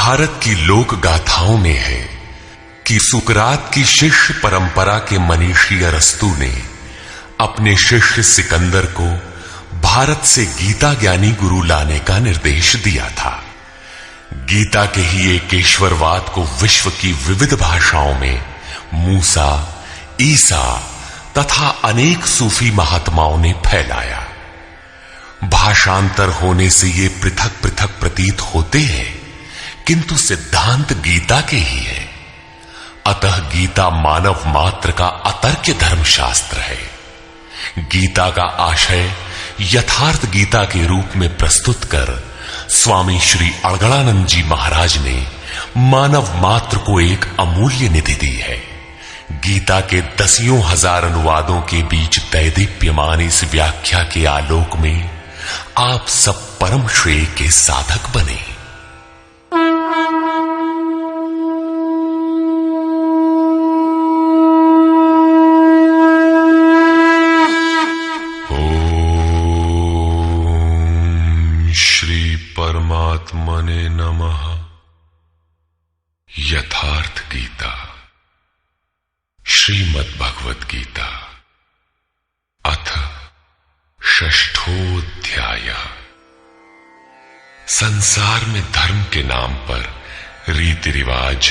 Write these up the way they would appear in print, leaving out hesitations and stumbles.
भारत की लोक गाथाओं में है कि सुकरात की शिष्य परंपरा के मनीषी अरस्तु ने अपने शिष्य सिकंदर को भारत से गीता ज्ञानी गुरु लाने का निर्देश दिया था। गीता के ही एक ईश्वरवाद को विश्व की विविध भाषाओं में मूसा, ईसा तथा अनेक सूफी महात्माओं ने फैलाया। भाषांतर होने से ये पृथक पृथक प्रतीत होते हैं, किंतु सिद्धांत गीता के ही है। अतः गीता मानव मात्र का अतर्क्य धर्मशास्त्र है। गीता का आशय यथार्थ गीता के रूप में प्रस्तुत कर स्वामी श्री अड़गड़ानंद जी महाराज ने मानव मात्र को एक अमूल्य निधि दी है। गीता के दसियों हजार अनुवादों के बीच दैदीप्यमान इस व्याख्या के आलोक में आप सब परम श्रेय के साधक बने। ओम श्री परमात्मने नमः। यथार्थ गीता श्रीमद् भगवत गीता अथ षष्ठोऽध्याय। संसार में धर्म के नाम पर रीति रिवाज,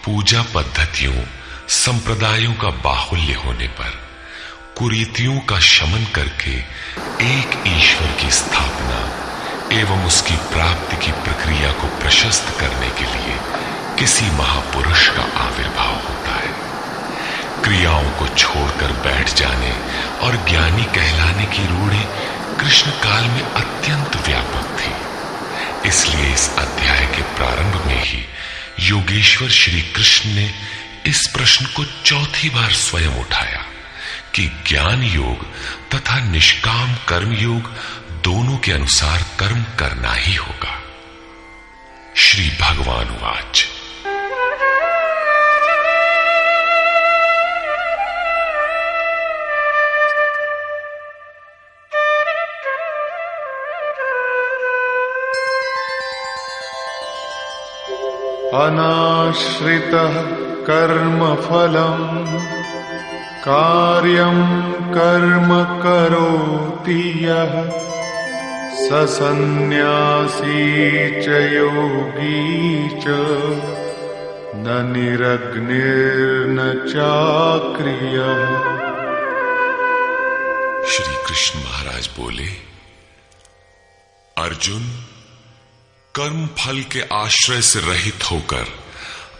पूजा पद्धतियों, संप्रदायों का बाहुल्य होने पर कुरीतियों का शमन करके एक ईश्वर की स्थापना एवं उसकी प्राप्ति की प्रक्रिया को प्रशस्त करने के लिए किसी महापुरुष का आविर्भाव होता है। क्रियाओं को छोड़कर बैठ जाने और ज्ञानी कहलाने की रूढ़ी कृष्ण काल में अत्यंत व्यापक थी। इसलिए इस अध्याय के प्रारंभ में ही योगेश्वर श्री कृष्ण ने इस प्रश्न को चौथी बार स्वयं उठाया कि ज्ञान योग तथा निष्काम कर्म योग दोनों के अनुसार कर्म करना ही होगा। श्री भगवान वाच। अनाश्रितः कर्मफलम् कार्यं कर्म करोति यः स सन्न्यासी च योगी च न निरग्निर्न चाक्रियः। श्री कृष्ण महाराज बोले, अर्जुन, कर्म फल के आश्रय से रहित होकर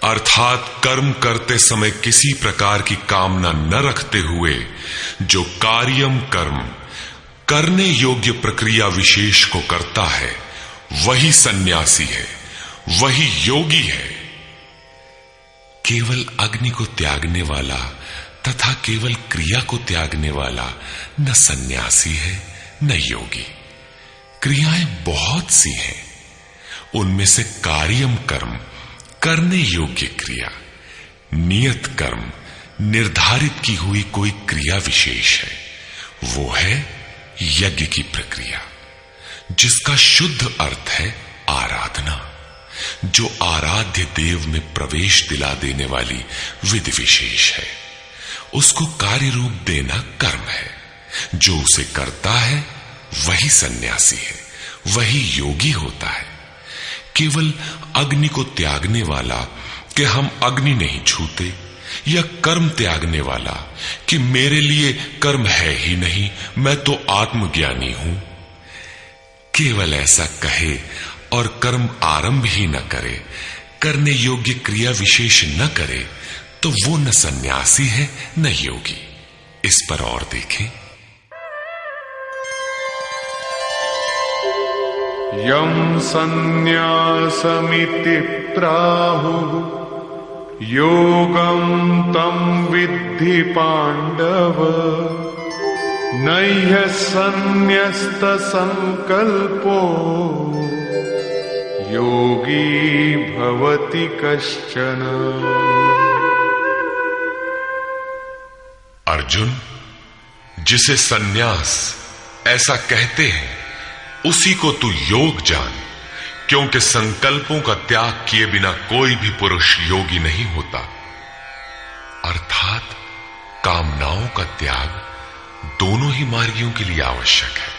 अर्थात कर्म करते समय किसी प्रकार की कामना न रखते हुए जो कार्यम कर्म करने योग्य प्रक्रिया विशेष को करता है, वही सन्यासी है, वही योगी है। केवल अग्नि को त्यागने वाला तथा केवल क्रिया को त्यागने वाला न सन्यासी है न योगी। क्रियाएं बहुत सी हैं, उनमें से कार्यम कर्म करने योग्य क्रिया, नियत कर्म निर्धारित की हुई कोई क्रिया विशेष है, वो है यज्ञ की प्रक्रिया, जिसका शुद्ध अर्थ है आराधना, जो आराध्य देव में प्रवेश दिला देने वाली विधि विशेष है। उसको कार्य रूप देना कर्म है। जो उसे करता है वही सन्यासी है, वही योगी होता है। केवल अग्नि को त्यागने वाला कि हम अग्नि नहीं छूते, या कर्म त्यागने वाला कि मेरे लिए कर्म है ही नहीं, मैं तो आत्मज्ञानी हूं, केवल ऐसा कहे और कर्म आरंभ ही न करे, करने योग्य क्रिया विशेष न करे, तो वो न सन्यासी है न योगी। इस पर और देखें। यम सन्न्यासमिति प्राहुः योगं तं विद्धि पांडव नह्य सन्न्यस्त संकल्पो योगी भवति कश्चन। अर्जुन, जिसे सन्यास ऐसा कहते हैं उसी को तू योग जान, क्योंकि संकल्पों का त्याग किए बिना कोई भी पुरुष योगी नहीं होता। अर्थात कामनाओं का त्याग दोनों ही मार्गियों के लिए आवश्यक है।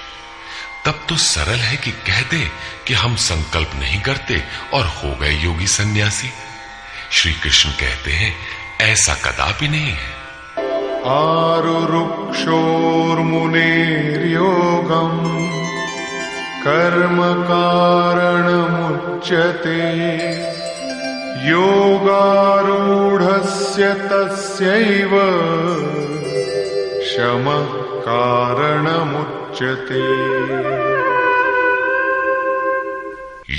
तब तो सरल है कि कह दे कि हम संकल्प नहीं करते और हो गए योगी सन्यासी। श्री कृष्ण कहते हैं ऐसा कदापि नहीं है। आरुरुक्षोर्मुनेर्योगम् कर्म कारणमुच्यते योगारूढ़स्य तस्यैव शमः कारणमुच्यते।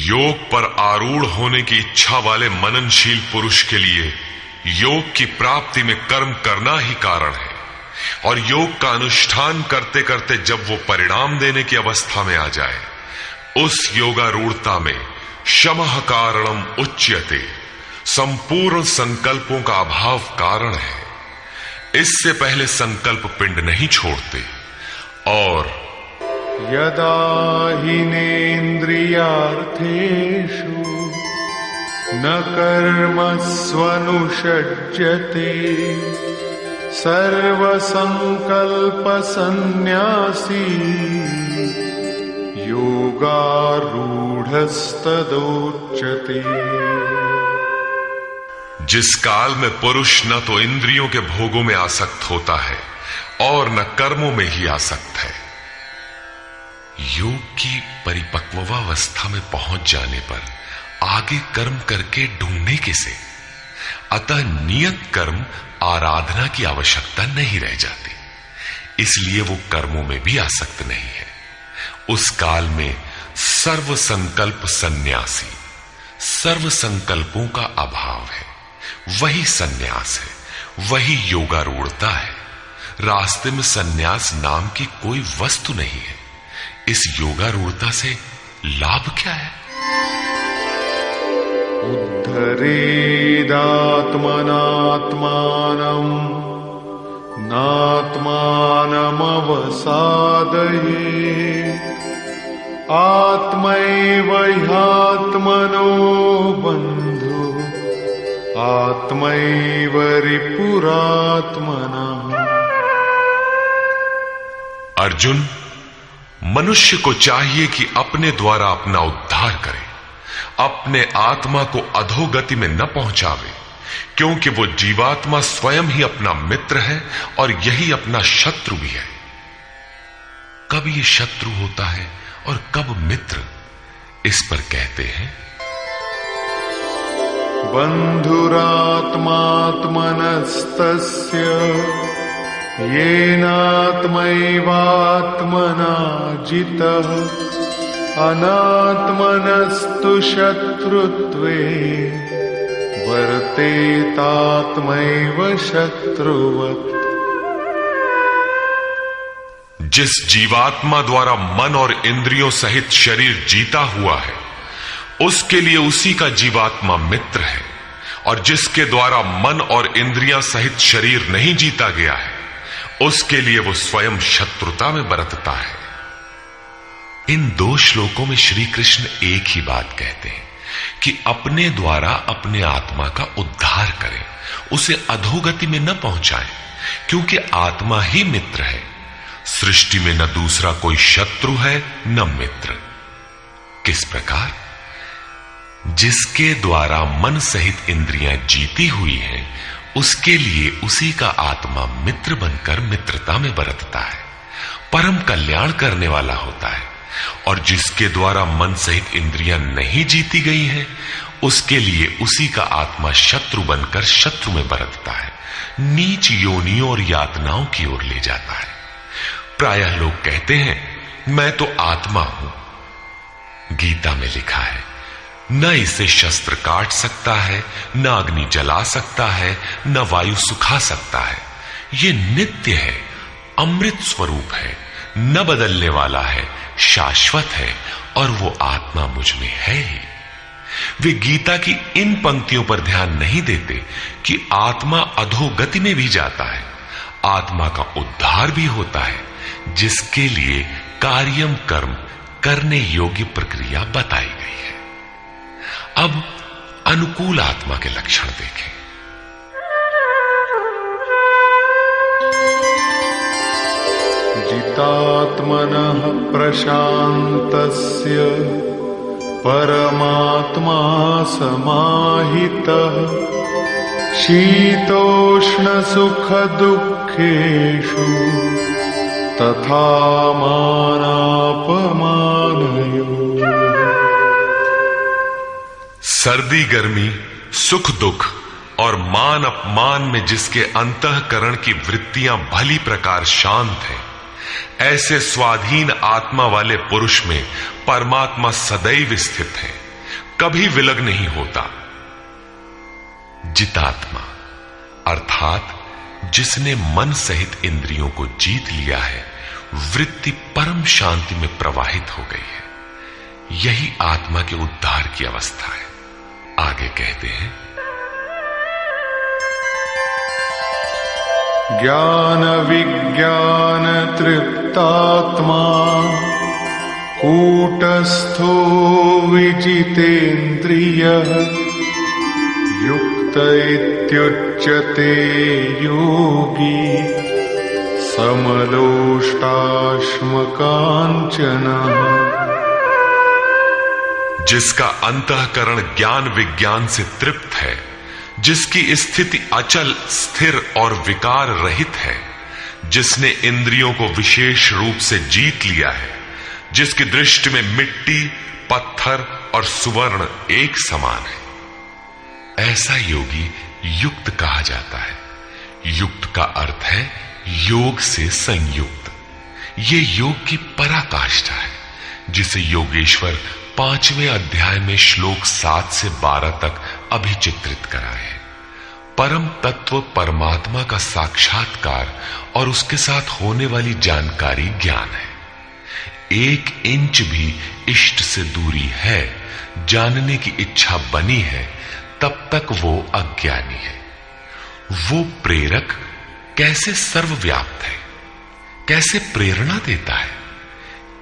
योग पर आरूढ़ होने की इच्छा वाले मननशील पुरुष के लिए योग की प्राप्ति में कर्म करना ही कारण है, और योग का अनुष्ठान करते करते जब वो परिणाम देने की अवस्था में आ जाए, उस योगारूढ़ता में शमः कारणम उच्यते, संपूर्ण संकल्पों का अभाव कारण है। इससे पहले संकल्प पिंड नहीं छोड़ते। और यदा हीनेन्द्रियार्थेषु न कर्मस्वनुषज्यते सर्वसंकल्पसन्न्यासी योगारूढ़स्तदोच्यते। जिस काल में पुरुष न तो इंद्रियों के भोगों में आसक्त होता है और न कर्मों में ही आसक्त है, योग की परिपक्वावस्था में पहुंच जाने पर आगे कर्म करके ढूंढने किसे। अतः नियत कर्म आराधना की आवश्यकता नहीं रह जाती, इसलिए वो कर्मों में भी आसक्त नहीं है। उस काल में सर्व संकल्प सन्यासी, सर्व संकल्पों का अभाव है, वही सन्यास है, वही योगारूढ़ता है। रास्ते में सन्यास नाम की कोई वस्तु नहीं है। इस योगारूढ़ता से लाभ क्या है? उद्धरेदात्मनात्मानम् नात्मानमवसादयेत् आत्मैव ह्यात्मनो बन्धु आत्मैव रिपुरात्मनः। अर्जुन, मनुष्य को चाहिए कि अपने द्वारा अपना उद्धार करे, अपने आत्मा को अधोगति में न पहुंचावे, क्योंकि वो जीवात्मा स्वयं ही अपना मित्र है और यही अपना शत्रु भी है। कब ये शत्रु होता है और कब मित्र, इस पर कहते हैं बन्धुरात्मात्मनस्तस्य येनात्मैवात्मना जितः अनात्मनस्तु शत्रुत्वे वर्तेतात्मैव शत्रुवत्। जिस जीवात्मा द्वारा मन और इंद्रियों सहित शरीर जीता हुआ है, उसके लिए उसी का जीवात्मा मित्र है, और जिसके द्वारा मन और इंद्रियां सहित शरीर नहीं जीता गया है, उसके लिए वो स्वयं शत्रुता में बरतता है। इन दो श्लोकों में श्री कृष्ण एक ही बात कहते हैं कि अपने द्वारा अपने आत्मा का उद्धार करें, उसे अधोगति में न पहुंचाएं, क्योंकि आत्मा ही मित्र है। सृष्टि में न दूसरा कोई शत्रु है न मित्र। किस प्रकार? जिसके द्वारा मन सहित इंद्रियां जीती हुई हैं, उसके लिए उसी का आत्मा मित्र बनकर मित्रता में बरतता है, परम कल्याण करने वाला होता है। और जिसके द्वारा मन सहित इंद्रियां नहीं जीती गई हैं, उसके लिए उसी का आत्मा शत्रु बनकर शत्रु में बरतता है, नीच योनियों और यातनाओं की ओर ले जाता है। प्रायः लोग कहते हैं मैं तो आत्मा हूं। गीता में लिखा है, न इसे शस्त्र काट सकता है, न अग्नि जला सकता है, न वायु सुखा सकता है। ये नित्य है, अमृत स्वरूप है, न बदलने वाला है, शाश्वत है, और वो आत्मा मुझ में है ही। वे गीता की इन पंक्तियों पर ध्यान नहीं देते कि आत्मा अधोगति में भी जाता है, आत्मा का उद्धार भी होता है, जिसके लिए कार्यम कर्म करने योग्य प्रक्रिया बताई गई है। अब अनुकूल आत्मा के लक्षण देखें। जितात्मनः प्रशान्तस्य परमात्मा समाहितः शीतोष्ण सुख दुःखेषु तथा मानापमानयोः। सर्दी गर्मी, सुख दुख और मान अपमान में जिसके अंतःकरण की वृत्तियां भली प्रकार शांत हैं, ऐसे स्वाधीन आत्मा वाले पुरुष में परमात्मा सदैव स्थित है, कभी विलग नहीं होता। जितात्मा अर्थात जिसने मन सहित इंद्रियों को जीत लिया है, वृत्ति परम शांति में प्रवाहित हो गई है। यही आत्मा के उद्धार की अवस्था है। आगे कहते हैं, ज्ञान विज्ञान तृप्तात्मा कूटस्थो विजितेन्द्रियः युक्त इत्युच्यते योगी समलोष्टाश्मकाञ्चनः। जिसका अंतःकरण ज्ञान विज्ञान से तृप्त है, जिसकी स्थिति अचल स्थिर और विकार रहित है, जिसने इंद्रियों को विशेष रूप से जीत लिया है, जिसकी दृष्टि में मिट्टी, पत्थर और सुवर्ण एक समान है, ऐसा योगी युक्त कहा जाता है। युक्त का अर्थ है योग से संयुक्त। ये योग की पराकाष्ठा है, जिसे योगेश्वर 5वें अध्याय में श्लोक 7 से 12 तक अभिचित्रित कराए हैं। परम तत्व परमात्मा का साक्षात्कार और उसके साथ होने वाली जानकारी ज्ञान है। 1 इंच भी इष्ट से दूरी है, जानने की इच्छा बनी है, तब तक वो अज्ञानी है। वो प्रेरक कैसे सर्वव्याप्त है, कैसे प्रेरणा देता है,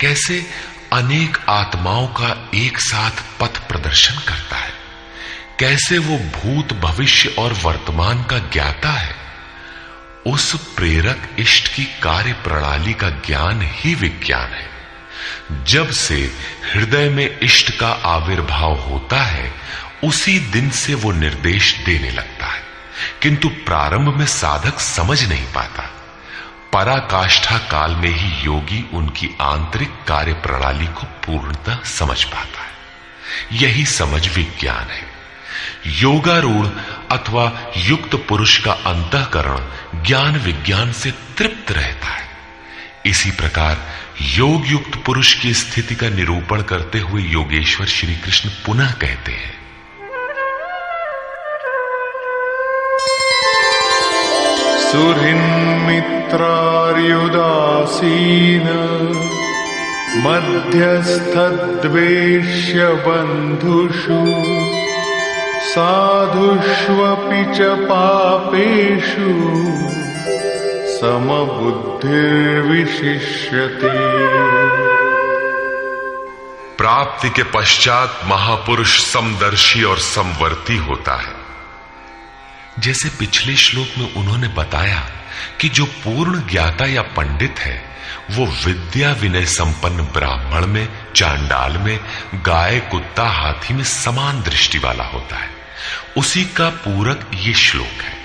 कैसे अनेक आत्माओं का एक साथ पथ प्रदर्शन करता है, कैसे वो भूत भविष्य और वर्तमान का ज्ञाता है। उस प्रेरक इष्ट की कार्य प्रणाली का ज्ञान ही विज्ञान है। जब से हृदय में इष्ट का आविर्भाव होता है, उसी दिन से वो निर्देश देने लगता है, किंतु प्रारंभ में साधक समझ नहीं पाता। पराकाष्ठा काल में ही योगी उनकी आंतरिक कार्य प्रणाली को पूर्णतः समझ पाता है। यही समझ विज्ञान है। योगारूढ़ अथवा युक्त पुरुष का अंतःकरण ज्ञान विज्ञान से तृप्त रहता है। इसी प्रकार योग युक्त पुरुष की स्थिति का निरूपण करते हुए योगेश्वर श्री कृष्ण पुनः कहते हैं, सुहृन्मित्रार्युदासीन मध्यस्थद्वेष्य बन्धुषु साधुष्वपि च पापेषु समबुद्धिर्विशिष्यते। प्राप्ति के पश्चात महापुरुष समदर्शी और समवर्ती होता है। जैसे पिछले श्लोक में उन्होंने बताया कि जो पूर्ण ज्ञाता या पंडित है, वो विद्या विनय संपन्न ब्राह्मण में, चांडाल में, गाय कुत्ता हाथी में समान दृष्टि वाला होता है। उसी का पूरक ये श्लोक है।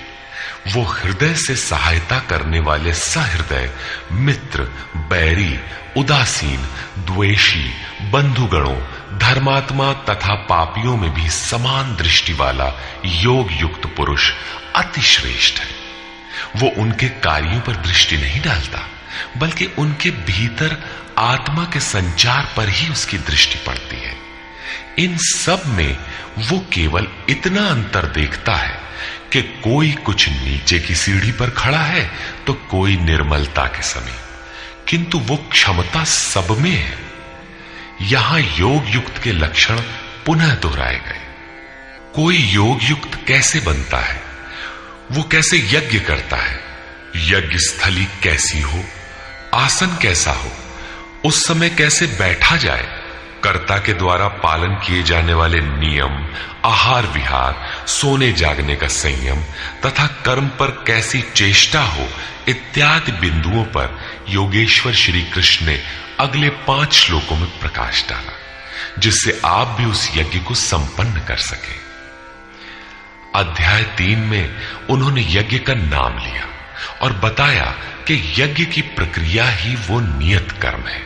वो हृदय से सहायता करने वाले सहृदय, मित्र, बैरी, उदासीन, द्वेषी, बंधुगणों, धर्मात्मा तथा पापियों में भी समान दृष्टि वाला योग युक्त पुरुष अति श्रेष्ठ है। वो उनके कार्यों पर दृष्टि नहीं डालता, बल्कि उनके भीतर आत्मा के संचार पर ही उसकी दृष्टि पड़ती है। इन सब में वो केवल इतना अंतर देखता है कि कोई कुछ नीचे की सीढ़ी पर खड़ा है तो कोई निर्मलता के समीप, किंतु वो क्षमता सब में है। यहां योग युक्त के लक्षण पुनः दोहराए गए। कोई योग युक्त कैसे बनता है, वो कैसे यज्ञ करता है, यज्ञ स्थली कैसी हो, आसन कैसा हो, उस समय कैसे बैठा जाए, कर्ता के द्वारा पालन किए जाने वाले नियम, आहार विहार, सोने जागने का संयम तथा कर्म पर कैसी चेष्टा हो इत्यादि बिंदुओं पर योगेश्वर श्री कृष्ण ने अगले 5 श्लोकों में प्रकाश डाला, जिससे आप भी उस यज्ञ को संपन्न कर सके। अध्याय 3 में उन्होंने यज्ञ का नाम लिया और बताया कि यज्ञ की प्रक्रिया ही वो नियत कर्म है।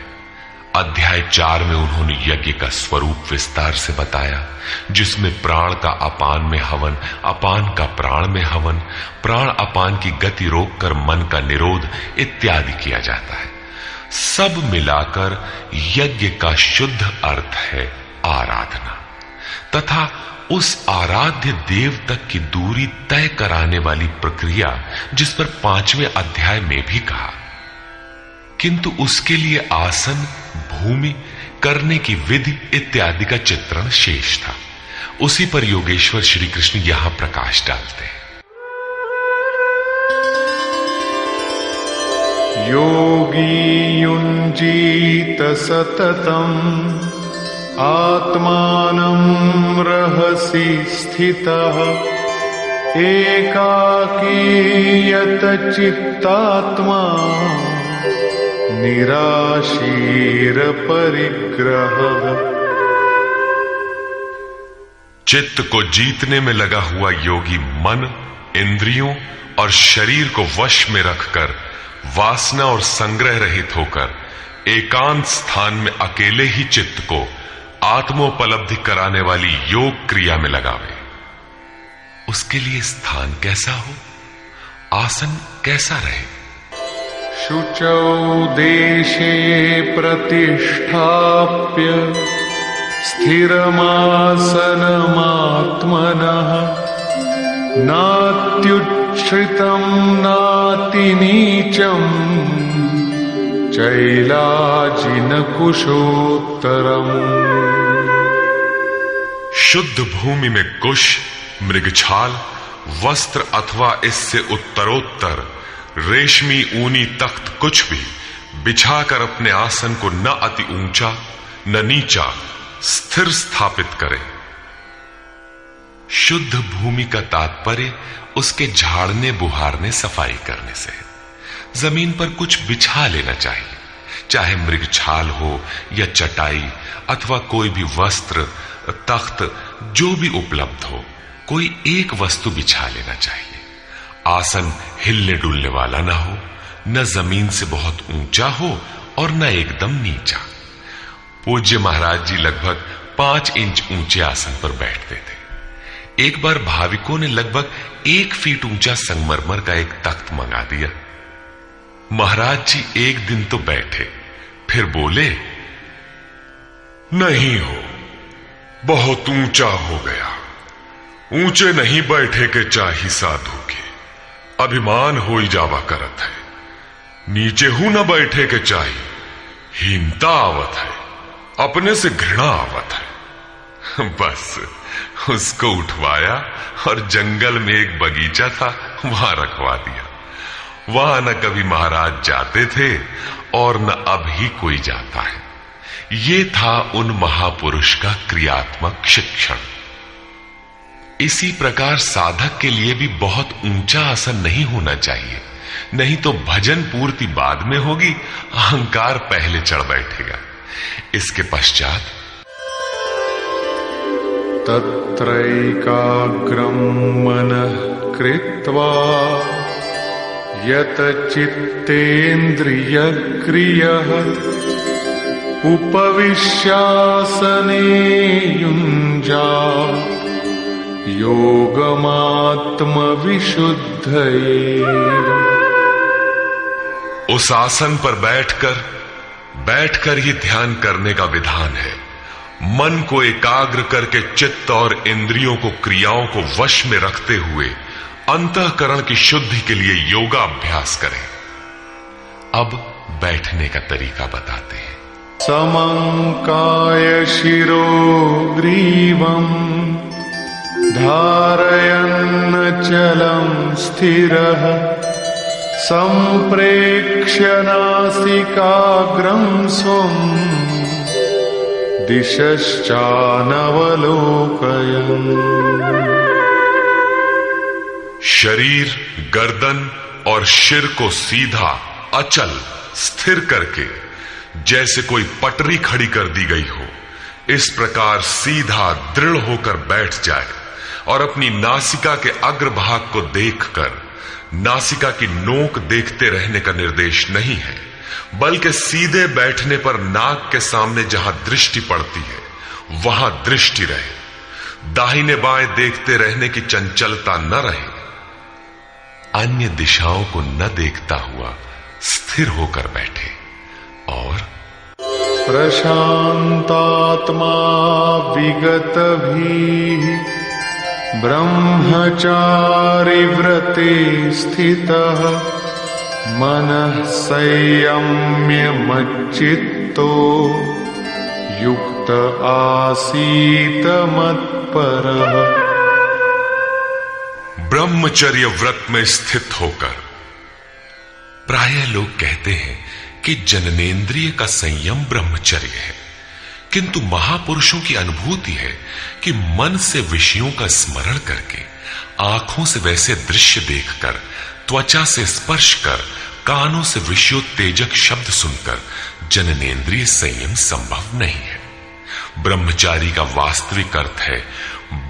अध्याय 4 में उन्होंने यज्ञ का स्वरूप विस्तार से बताया, जिसमें प्राण का अपान में हवन, अपान का प्राण में हवन, प्राण अपान की गति रोककर मन का निरोध इत्यादि किया जाता है। सब मिलाकर यज्ञ का शुद्ध अर्थ है आराधना तथा उस आराध्य देव तक की दूरी तय कराने वाली प्रक्रिया, जिस पर 5वें अध्याय में भी कहा। किंतु उसके लिए आसन, भूमि, करने की विधि इत्यादि का चित्रण शेष था। उसी पर योगेश्वर श्री कृष्ण यहां प्रकाश डालते हैं। योगी युञ्जीत सततम् आत्मानं रहसि स्थितः एकाकीयत चित्तात्मा निराशीर परिग्रह। चित्त को जीतने में लगा हुआ योगी मन, इंद्रियों और शरीर को वश में रखकर वासना और संग्रह रहित होकर एकांत स्थान में अकेले ही चित्त को आत्मोपलब्धि कराने वाली योग क्रिया में लगावे। उसके लिए स्थान कैसा हो, आसन कैसा रहे? शुचौ देशे प्रतिष्ठाप्य स्थिरमासनमात्मनः नात्युच्छ्रितं नातिनीचं चैलाजिनकुशोत्तरम्। शुद्ध भूमि में कुश, मृगछाल, वस्त्र अथवा इससे उत्तरोत्तर रेशमी ऊनी तख्त कुछ भी बिछाकर अपने आसन को न अति ऊंचा न नीचा स्थिर स्थापित करे। शुद्ध भूमि का तात्पर्य उसके झाड़ने, बुहारने, सफाई करने से। जमीन पर कुछ बिछा लेना चाहिए, चाहे मृगछाल हो या चटाई अथवा कोई भी वस्त्र, तख्त जो भी उपलब्ध हो, कोई एक वस्तु बिछा लेना चाहिए। आसन हिलने डुलने वाला ना हो, न जमीन से बहुत ऊंचा हो और न एकदम नीचा। पूज्य महाराज जी लगभग 5 इंच ऊंचे आसन पर बैठते थे। एक बार भाविकों ने लगभग 1 फीट ऊंचा संगमरमर का एक तख्त मंगा दिया। महाराज जी एक दिन तो बैठे, फिर बोले, नहीं हो, बहुत ऊंचा हो गया, ऊंचे नहीं बैठे के चाही साधु के, अभिमान हो ही जावा करत है, नीचे हूं न बैठे के चाही, हीनता आवत है, अपने से घृणा आवत है। बस उसको उठवाया और जंगल में एक बगीचा था, वहां रखवा दिया। वहां न कभी महाराज जाते थे और न अब ही कोई जाता है। ये था उन महापुरुष का क्रियात्मक शिक्षण। इसी प्रकार साधक के लिए भी बहुत ऊंचा आसन नहीं होना चाहिए, नहीं तो भजन पूर्ति बाद में होगी, अहंकार पहले चढ़ बैठेगा। इसके पश्चात तत्रैकाग्रं मनः कृत्वा यत चित्तेन्द्रियक्रियः उपविश्यासने युञ्जात् योगमात्मविशुद्धये। उस आसन पर बैठकर ये ध्यान करने का विधान है। मन को एकाग्र करके चित्त और इंद्रियों को, क्रियाओं को वश में रखते हुए अंतःकरण की शुद्धि के लिए योगाभ्यास करें। अब बैठने का तरीका बताते हैं। समंकाय शिरो ग्रीवं धारयन्नचलं स्थिरः संप्रेक्ष्य नासिकाग्रं स्वं दिशश्चानवलोकयन्। शरीर, गर्दन और सिर को सीधा, अचल, स्थिर करके जैसे कोई पटरी खड़ी कर दी गई हो, इस प्रकार सीधा दृढ़ होकर बैठ जाए और अपनी नासिका के अग्रभाग को देखकर नासिका की नोक देखते रहने का निर्देश नहीं है, बल्कि सीधे बैठने पर नाक के सामने जहां दृष्टि पड़ती है वहां दृष्टि रहे, दाहिने बाएं देखते रहने की चंचलता न रहे, अन्य दिशाओं को न देखता हुआ स्थिर होकर बैठे और प्रशांतात्मा विगतभीः ब्रह्मचारि व्रते स्थितः मनः संयम्य मच्चित्तो युक्त आसीत मत्परः। ब्रह्मचर्य व्रत में स्थित होकर। प्रायः लोग कहते हैं कि जननेंद्रिय का संयम ब्रह्मचर्य है, किंतु महापुरुषों की अनुभूति है कि मन से विषयों का स्मरण करके, आंखों से वैसे दृश्य देखकर, त्वचा से स्पर्श कर, कानों से विषयोत्तेजक शब्द सुनकर जननेंद्रिय संयम संभव नहीं है। ब्रह्मचारी का वास्तविक अर्थ है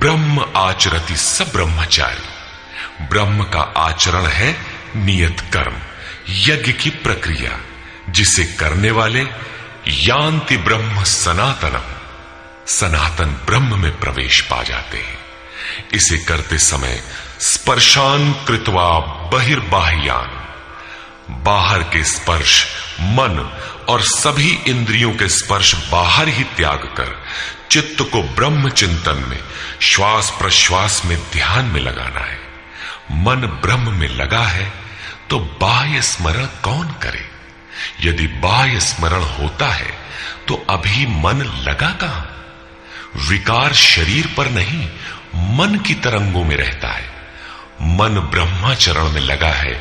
ब्रह्म आचरति स ब्रह्मचारी। ब्रह्म का आचरण है नियत कर्म, यज्ञ की प्रक्रिया, जिसे करने वाले यान्ति ब्रह्म सनातनम, सनातन ब्रह्म में प्रवेश पा जाते हैं। इसे करते समय स्पर्शान कृत्वा बहिर्बाह्यान, बाहर के स्पर्श, मन और सभी इंद्रियों के स्पर्श बाहर ही त्याग कर चित्त को ब्रह्म चिंतन में, श्वास प्रश्वास में ध्यान में लगाना है। मन ब्रह्म में लगा है तो बाह्य स्मरण कौन करे? यदि बाह्य स्मरण होता है तो अभी मन लगा कहां? विकार शरीर पर नहीं, मन की तरंगों में रहता है। मन ब्रह्माचरण में लगा है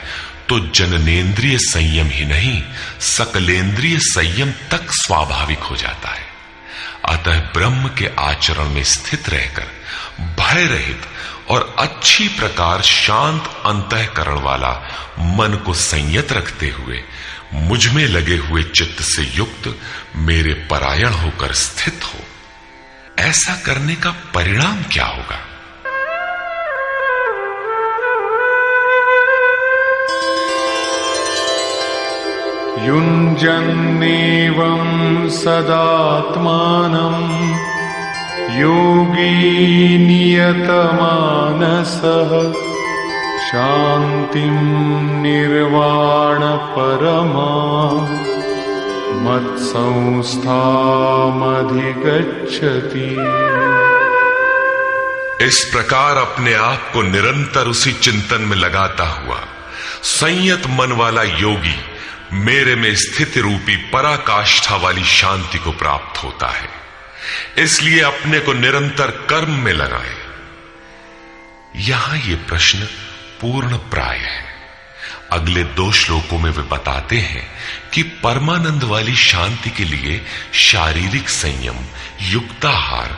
तो जननेंद्रिय संयम ही नहीं, सकलेंद्रिय संयम तक स्वाभाविक हो जाता है। अतः ब्रह्म के आचरण में स्थित रहकर भय रहित और अच्छी प्रकार शांत अंतःकरण वाला मन को संयत रखते हुए मुझ में लगे हुए चित्त से युक्त मेरे परायण होकर स्थित हो। ऐसा करने का परिणाम क्या होगा? युञ्जन्नेवं सदात्मानं योगी नियतमानसः शान्तिं निर्वाण परमा मत्संस्थामधिगच्छति। इस प्रकार अपने आप को निरंतर उसी चिंतन में लगाता हुआ संयत मन वाला योगी मेरे में स्थिति रूपी पराकाष्ठा वाली शांति को प्राप्त होता है। इसलिए अपने को निरंतर कर्म में लगाए। यहां ये प्रश्न पूर्ण प्राय है। अगले 2 श्लोकों में वे बताते हैं कि परमानंद वाली शांति के लिए शारीरिक संयम, युक्ताहार,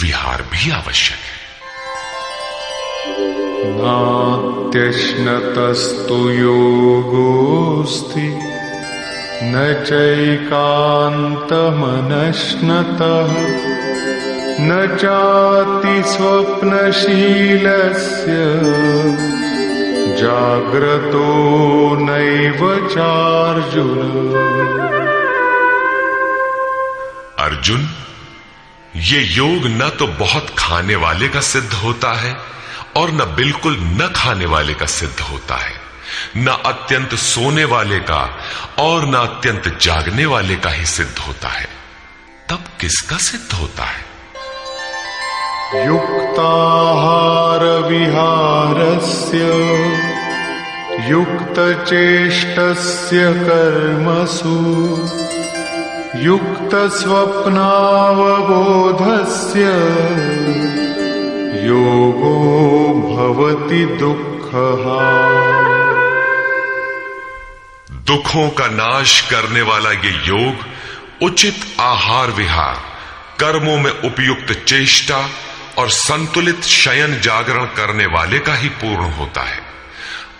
विहार भी आवश्यक है। नात्यश्नतस्तु योगोऽस्ति न चैकान्तमनश्नतः न चाति स्वप्नशीलस्य जाग्रतो नैव चार्जुन। अर्जुन, ये योग न तो बहुत खाने वाले का सिद्ध होता है और न बिल्कुल न खाने वाले का सिद्ध होता है, न अत्यंत सोने वाले का और न अत्यंत जागने वाले का ही सिद्ध होता है। तब किसका सिद्ध होता है? युक्ताहार विहारस्य युक्तचेष्टस्य कर्मसु युक्तस्वप्नावबोधस्य योगो भवति दुःखः। दुखों का नाश करने वाला ये योग उचित आहार विहार, कर्मों में उपयुक्त चेष्टा और संतुलित शयन जागरण करने वाले का ही पूर्ण होता है।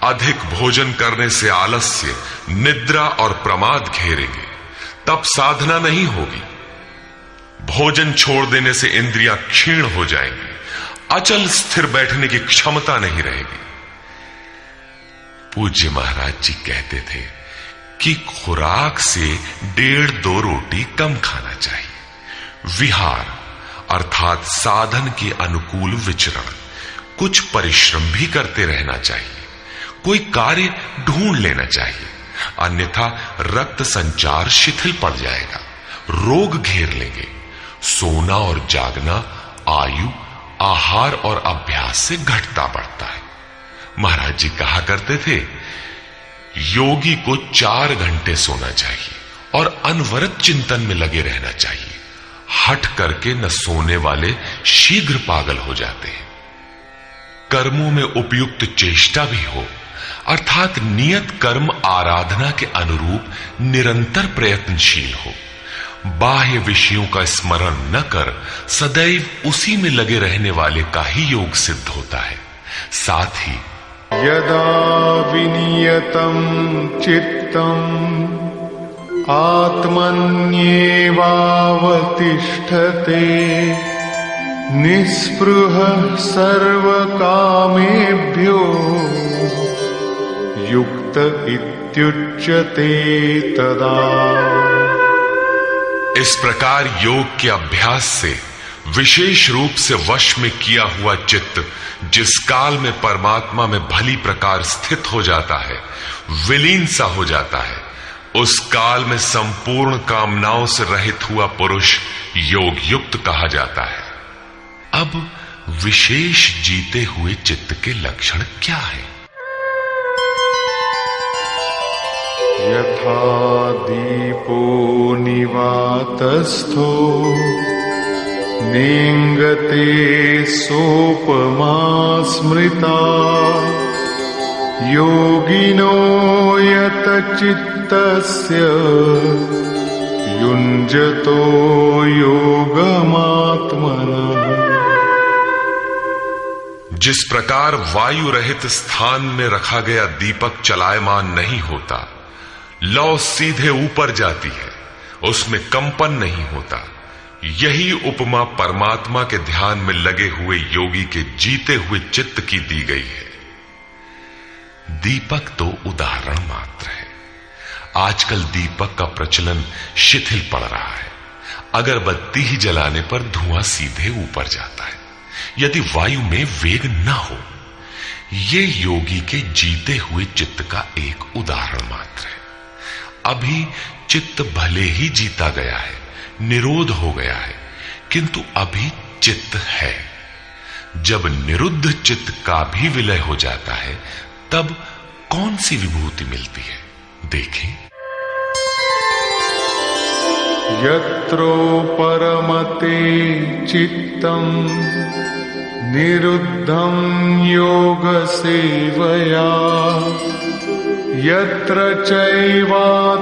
अधिक भोजन करने से आलस्य, निद्रा और प्रमाद घेरेंगे, तब साधना नहीं होगी। भोजन छोड़ देने से इंद्रियां क्षीण हो जाएंगी, अचल स्थिर बैठने की क्षमता नहीं रहेगी। पूज्य महाराज जी कहते थे कि खुराक से 1.5-2 रोटी कम खाना चाहिए। विहार अर्थात साधन के अनुकूल विचरण, कुछ परिश्रम भी करते रहना चाहिए। कोई कार्य ढूंढ लेना चाहिए, अन्यथा रक्त संचार शिथिल पड़ जाएगा, रोग घेर लेंगे। सोना और जागना आयु, आहार और अभ्यास से घटता बढ़ता है। महाराज जी कहा करते थे, योगी को 4 घंटे सोना चाहिए और अनवरत चिंतन में लगे रहना चाहिए। हठ करके न सोने वाले शीघ्र पागल हो जाते हैं। कर्मों में उपयुक्त चेष्टा भी हो, अर्थात नियत कर्म आराधना के अनुरूप निरंतर प्रयत्नशील हो। बाह्य विषयों का स्मरण न कर सदैव उसी में लगे रहने वाले का ही योग सिद्ध होता है। साथ ही यदा विनियतं चित्तम् आत्मन्येवावतिष्ठते निःस्पृहः सर्वकामेभ्यो युक्त इत्युच्यते तदा। इस प्रकार योग के अभ्यास से विशेष रूप से वश में किया हुआ चित्त जिस काल में परमात्मा में भली प्रकार स्थित हो जाता है, विलीन सा हो जाता है, उस काल में संपूर्ण कामनाओं से रहित हुआ पुरुष योग युक्त कहा जाता है। अब विशेष जीते हुए चित्त के लक्षण क्या है? यथा दीपो निवातस्थो नेङ्गते सोपमा स्मृता योगिनो यतचित्तस्य युञ्जतो योगमात्मनः। जिस प्रकार वायु रहित स्थान में रखा गया दीपक चलायमान नहीं होता, लौ सीधे ऊपर जाती है, उसमें कंपन नहीं होता, यही उपमा परमात्मा के ध्यान में लगे हुए योगी के जीते हुए चित्त की दी गई है। दीपक तो उदाहरण मात्र है। आजकल दीपक का प्रचलन शिथिल पड़ रहा है। अगरबत्ती ही जलाने पर धुआं सीधे ऊपर जाता है, यदि वायु में वेग न हो। यह योगी के जीते हुए चित्त का एक उदाहरण मात्र है। अभी चित्त भले ही जीता गया है, निरोध हो गया है, किंतु अभी चित्त है। जब निरुद्ध चित्त का भी विलय हो जाता है, तब कौन सी विभूति मिलती है? देखें। यत्रो परमते चित्तम् निरुद्धं योग सेवया यत्र चैवात्मनात्मानं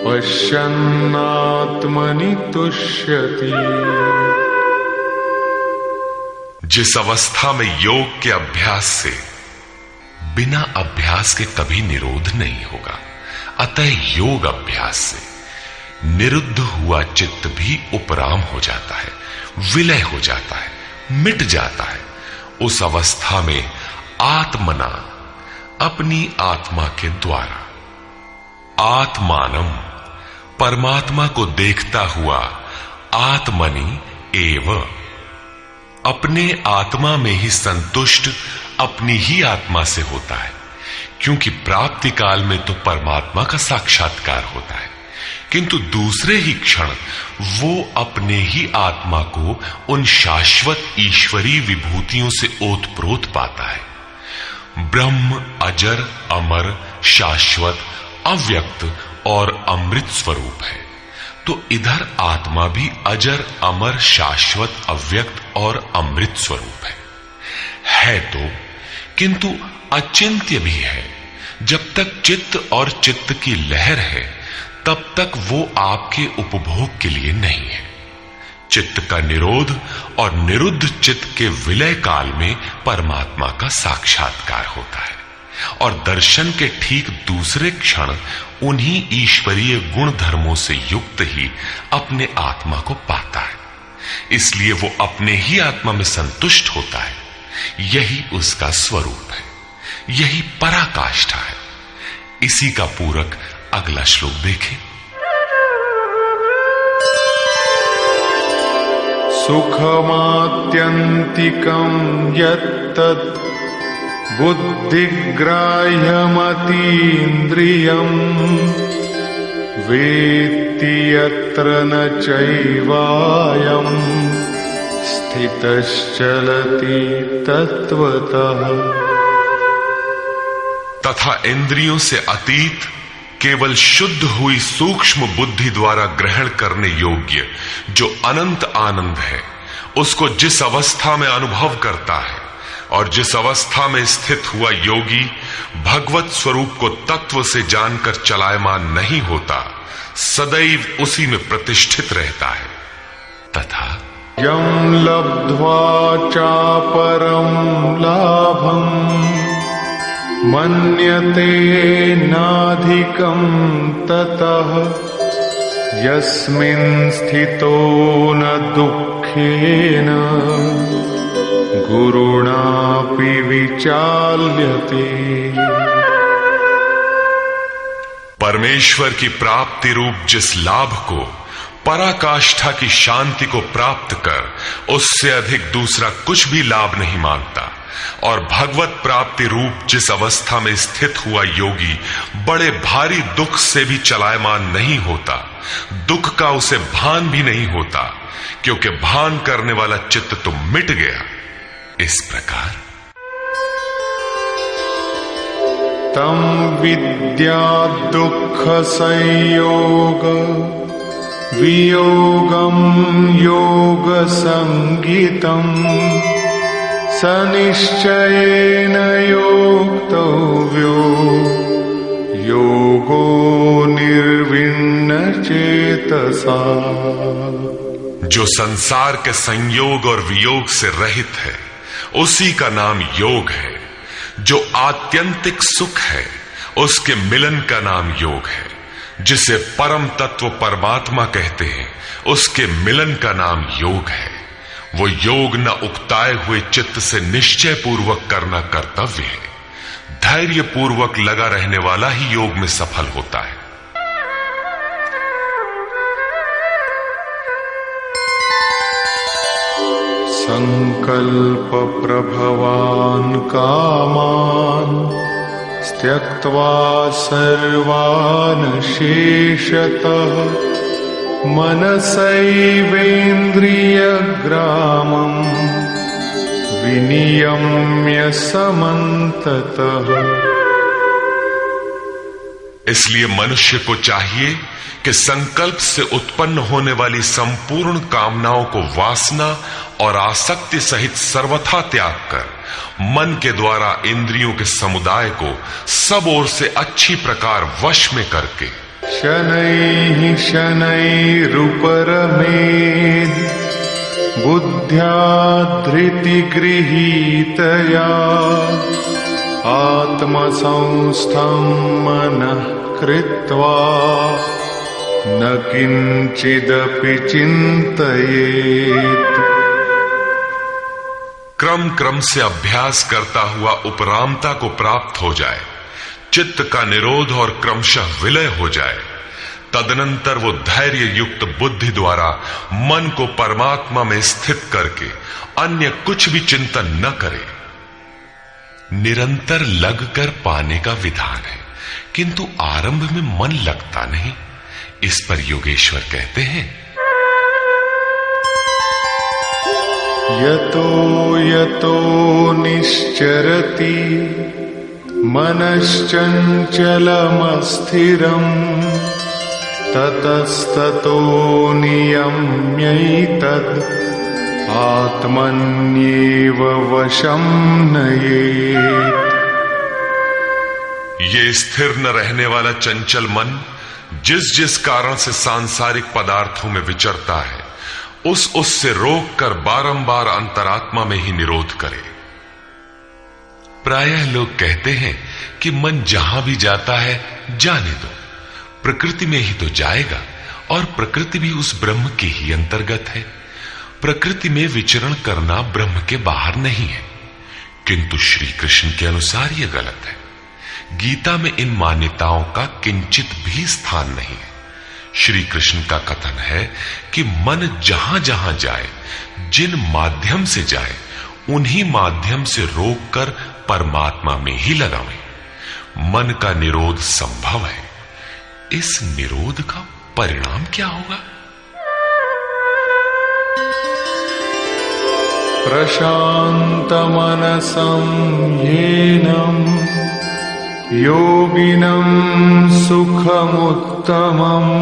पश्यन्नात्मनि तुष्यति। जिस अवस्था में योग के अभ्यास से बिना अभ्यास के कभी निरोध नहीं होगा, अतः योग अभ्यास से निरुद्ध हुआ चित्त भी उपराम हो जाता है, विलय हो जाता है, मिट जाता है। उस अवस्था में आत्मना, अपनी आत्मा के द्वारा, आत्मानम, परमात्मा को देखता हुआ, आत्मनि एव, अपने आत्मा में ही संतुष्ट अपनी ही आत्मा से होता है, क्योंकि प्राप्ति काल में तो परमात्मा का साक्षात्कार होता है, किंतु दूसरे ही क्षण वो अपने ही आत्मा को उन शाश्वत ईश्वरीय विभूतियों से ओतप्रोत पाता है। ब्रह्म अजर, अमर, शाश्वत, अव्यक्त और अमृत स्वरूप है, तो इधर आत्मा भी अजर, अमर, शाश्वत, अव्यक्त और अमृत स्वरूप है तो, किंतु अचिंत्य भी है। जब तक चित्त और चित्त की लहर है, तब तक वो आपके उपभोग के लिए नहीं है। चित्त का निरोध और निरुद्ध चित्त के विलय काल में परमात्मा का साक्षात्कार होता है और दर्शन के ठीक दूसरे क्षण उन्हीं ईश्वरीय गुण धर्मों से युक्त ही अपने आत्मा को पाता है। इसलिए वो अपने ही आत्मा में संतुष्ट होता है। यही उसका स्वरूप है, यही पराकाष्ठा है। इसी का पूरक अगला श्लोक देखें। सुखमात्यन्तिकं यत्तत् बुद्धिग्राह्यमतीन्द्रियम् वेत्ति यत्र न चैवायम् स्थितश्चलति तत्वतः। तथा इंद्रियों से अतीत केवल शुद्ध हुई सूक्ष्म बुद्धि द्वारा ग्रहण करने योग्य जो अनंत आनंद है, उसको जिस अवस्था में अनुभव करता है और जिस अवस्था में स्थित हुआ योगी भगवत स्वरूप को तत्व से जानकर चलायमान नहीं होता, सदैव उसी में प्रतिष्ठित रहता है। तथा यं लब्ध्वा चापरं लाभम् मन्यते नाधिकं ततः यस्मिन् स्थितो न दुःखेन गुरुणापि विचाल्यते। परमेश्वर की प्राप्ति रूप जिस लाभ को, पराकाष्ठा की शांति को प्राप्त कर उससे अधिक दूसरा कुछ भी लाभ नहीं मांगता, और भगवत प्राप्ति रूप जिस अवस्था में स्थित हुआ योगी बड़े भारी दुख से भी चलायमान नहीं होता, दुख का उसे भान भी नहीं होता, क्योंकि भान करने वाला चित्त तो मिट गया। इस प्रकार तम विद्या दुख संयोग वियोगम योग संगीतम सनिश्चयेन योक्तव्यो योगो निर्विण्ण चेतसा। जो संसार के संयोग और वियोग से रहित है उसी का नाम योग है। जो आत्यंतिक सुख है उसके मिलन का नाम योग है। जिसे परम तत्व परमात्मा कहते हैं उसके मिलन का नाम योग है। वो योग न उकताए हुए चित्त से निश्चय पूर्वक करना कर्तव्य है। धैर्य पूर्वक लगा रहने वाला ही योग में सफल होता है। संकल्प प्रभवान् कामान् त्यक्त्वा सर्वान् शेषतः मनसैवेन्द्रियग्रामम् विनियम्य समन्ततः। इसलिए मनुष्य को चाहिए कि संकल्प से उत्पन्न होने वाली संपूर्ण कामनाओं को वासना और आसक्ति सहित सर्वथा त्याग कर मन के द्वारा इंद्रियों के समुदाय को सब ओर से अच्छी प्रकार वश में करके शनैः शनैरुपरमेद् बुद्ध्या धृतिगृहीतया आत्मसंस्थं मनः कृत्वा न किंचिदपि चिंतयेत्। क्रम क्रम से अभ्यास करता हुआ उपरामता को प्राप्त हो जाए, चित्त का निरोध और क्रमशः विलय हो जाए, तदनंतर वो धैर्य युक्त बुद्धि द्वारा मन को परमात्मा में स्थित करके अन्य कुछ भी चिंतन न करे। निरंतर लगकर पाने का विधान है, किंतु आरंभ में मन लगता नहीं। इस पर योगेश्वर कहते हैं यतो यतो निश्चरति मनश्चंचलमस्थिरम् ततस्ततो नियम्यैतद् आत्मन्येव वशं नयेत्। ये स्थिर न रहने वाला चंचल मन जिस जिस कारण से सांसारिक पदार्थों में विचरता है उससे रोक कर बारंबार अंतरात्मा में ही निरोध करे। प्रायः लोग कहते हैं कि मन जहां भी जाता है जाने दो, प्रकृति में ही तो जाएगा और प्रकृति भी उस ब्रह्म के ही अंतर्गत है। प्रकृति में विचरण करना ब्रह्म के बाहर नहीं है। किंतु श्री कृष्ण के अनुसार यह गलत है। गीता में इन मान्यताओं का किंचित भी स्थान नहीं है। श्री कृष्ण का कथन है कि मन जहां जहां जाए, जिन माध्यम से जाए, उन्हीं माध्यम से रोककर परमात्मा में ही लगावें। मन का निरोध संभव है। इस निरोध का परिणाम क्या होगा? प्रशांत मनसं येनं योगिनं सुखमुत्तमम्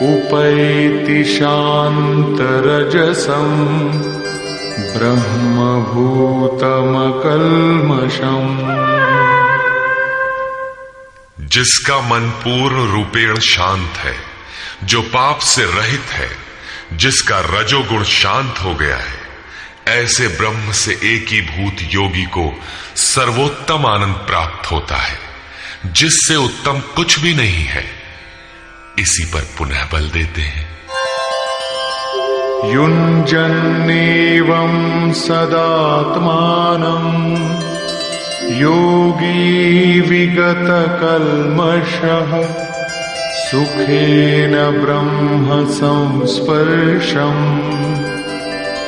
उपैति शान्तरजसं ब्रह्मभूतमकल्मषम्। जिसका मन पूर्ण रूपेण शांत है, जो पाप से रहित है, जिसका रजोगुण शांत हो गया है, ऐसे ब्रह्म से एकीभूत योगी को सर्वोत्तम आनंद प्राप्त होता है, जिससे उत्तम कुछ भी नहीं है। इसी पर पुनः बल देते हैं। युञ्जन्नेवं सदात्मानं योगी विगतकल्मषः सुखेन ब्रह्म संस्पर्शम्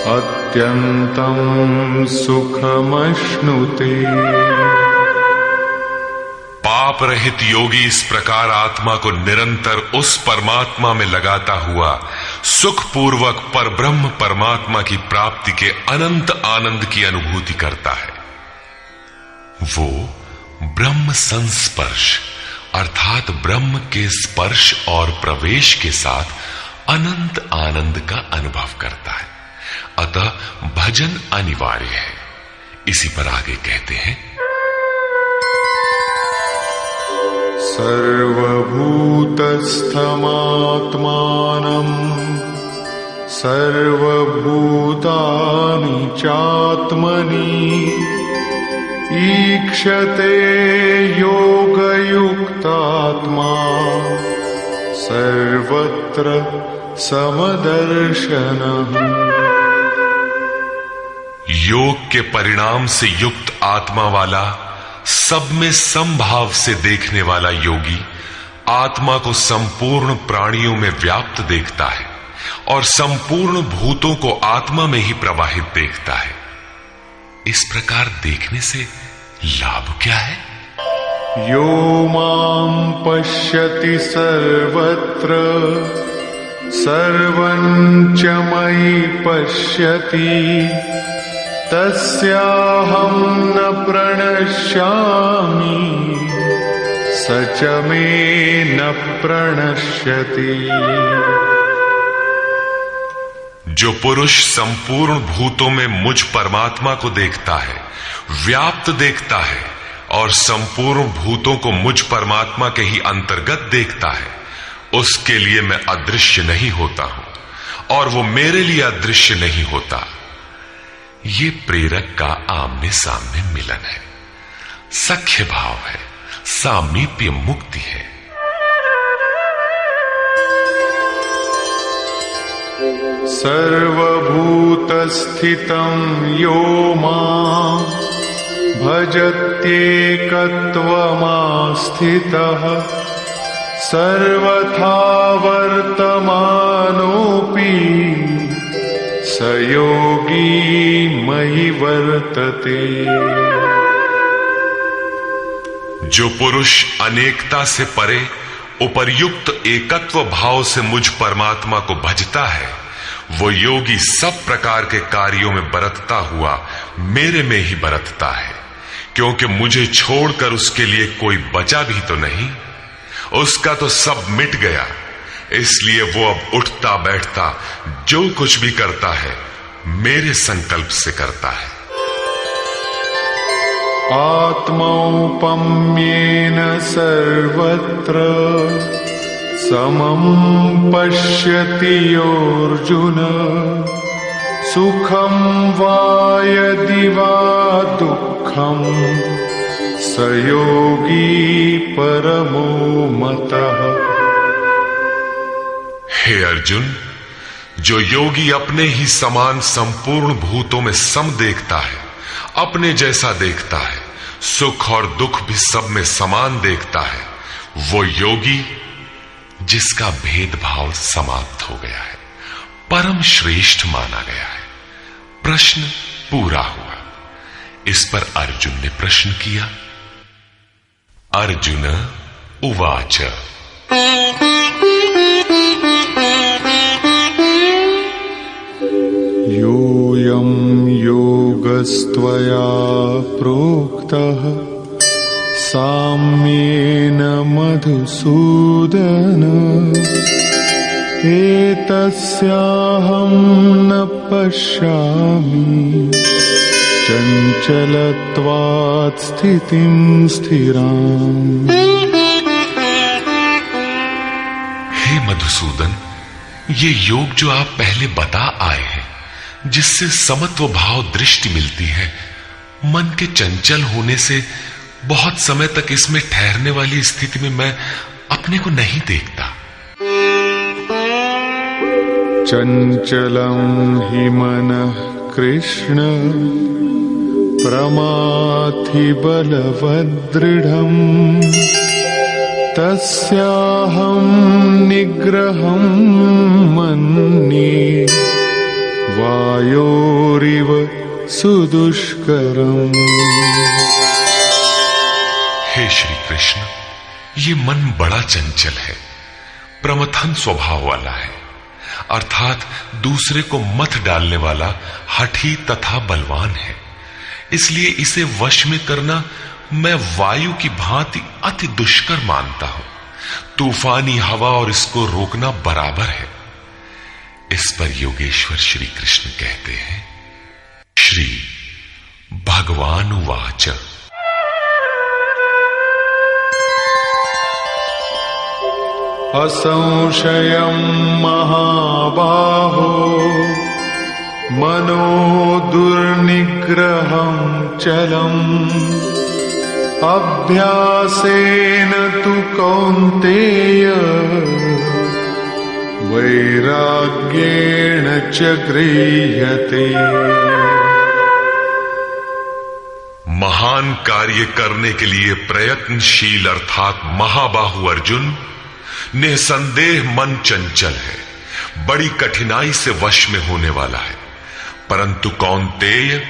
अत्यंतं सुखमश्नुते। पाप रहित योगी इस प्रकार आत्मा को निरंतर उस परमात्मा में लगाता हुआ सुखपूर्वक परब्रह्म परमात्मा की प्राप्ति के अनंत आनंद की अनुभूति करता है। वो ब्रह्म संस्पर्श अर्थात ब्रह्म के स्पर्श और प्रवेश के साथ अनंत आनंद का अनुभव करता है। अतः भजन अनिवार्य है। इसी पर आगे कहते हैं, सर्वभूतस्थमात्मानं सर्वभूतानि चात्मनि ईक्षते योगयुक्तात्मा सर्वत्र समदर्शनः। योग के परिणाम से युक्त आत्मा वाला, सब में समभाव से देखने वाला योगी आत्मा को संपूर्ण प्राणियों में व्याप्त देखता है और संपूर्ण भूतों को आत्मा में ही प्रवाहित देखता है। इस प्रकार देखने से लाभ क्या है? यो मां पश्यति सर्वत्र सर्वं च मयि पश्यति तस्याहं न प्रणश्यामि स च मे न प्रणश्यति। जो पुरुष संपूर्ण भूतों में मुझ परमात्मा को देखता है, व्याप्त देखता है और संपूर्ण भूतों को मुझ परमात्मा के ही अंतर्गत देखता है, उसके लिए मैं अदृश्य नहीं होता हूं और वो मेरे लिए अदृश्य नहीं होता। ये प्रेरक का आमने सामने मिलन है, सख्य भाव है, सामीप्य मुक्ति है। सर्वभूतस्थितं यो मां भजत्येकत्वमास्थितः सर्वथा वर्तमानोऽपि स योगी मयि वर्तते। जो पुरुष अनेकता से परे उपर्युक्त एकत्व भाव से मुझ परमात्मा को भजता है, वो योगी सब प्रकार के कार्यों में बरतता हुआ मेरे में ही बरतता है, क्योंकि मुझे छोड़कर उसके लिए कोई बचा भी तो नहीं। उसका तो सब मिट गया, इसलिए वो अब उठता बैठता जो कुछ भी करता है मेरे संकल्प से करता है। आत्मौपम्येन सर्वत्र समं पश्यति योऽर्जुन सुखं वा यदि वा दुःखं स योगी परमो मतः। हे अर्जुन, जो योगी अपने ही समान संपूर्ण भूतों में सम देखता है, अपने जैसा देखता है, सुख और दुख भी सब में समान देखता है, वो योगी जिसका भेदभाव समाप्त हो गया है, परम श्रेष्ठ माना गया है। प्रश्न पूरा हुआ। इस पर अर्जुन ने प्रश्न किया। अर्जुन उवाच योऽयं योगस्त्वया प्रोक्तः साम्येन मधुसूदन एतस्याहं न पश्यामि चञ्चलत्वात् स्थितिं स्थिराम्। हे मधुसूदन, ये योग जो आप पहले बता आए हैं, जिससे समत्व भाव दृष्टि मिलती है, मन के चंचल होने से बहुत समय तक इसमें ठहरने वाली स्थिति में मैं अपने को नहीं देखता। चंचलं हि मनः कृष्ण प्रमाथि बलवदृढम् तस्याहं निग्रहं मन्ये वायोरिव सुदुष्करम्। हे श्री कृष्ण, ये मन बड़ा चंचल है, प्रमथन स्वभाव वाला है, अर्थात दूसरे को मत डालने वाला हठी तथा बलवान है। इसलिए इसे वश में करना मैं वायु की भांति अति दुष्कर मानता हूं। तूफानी हवा और इसको रोकना बराबर है। इस पर योगेश्वर श्री कृष्ण कहते हैं, श्री भगवान उवाच असंशयं महाबाहो मनो दुर्निग्रहं चलम् अभ्यासेन तु कौन्तेय वैराग्येण च गृह्यते। महान कार्य करने के लिए प्रयत्नशील अर्थात महाबाहु अर्जुन, निसंदेह मन चंचल है, बड़ी कठिनाई से वश में होने वाला है, परंतु कौन्तेय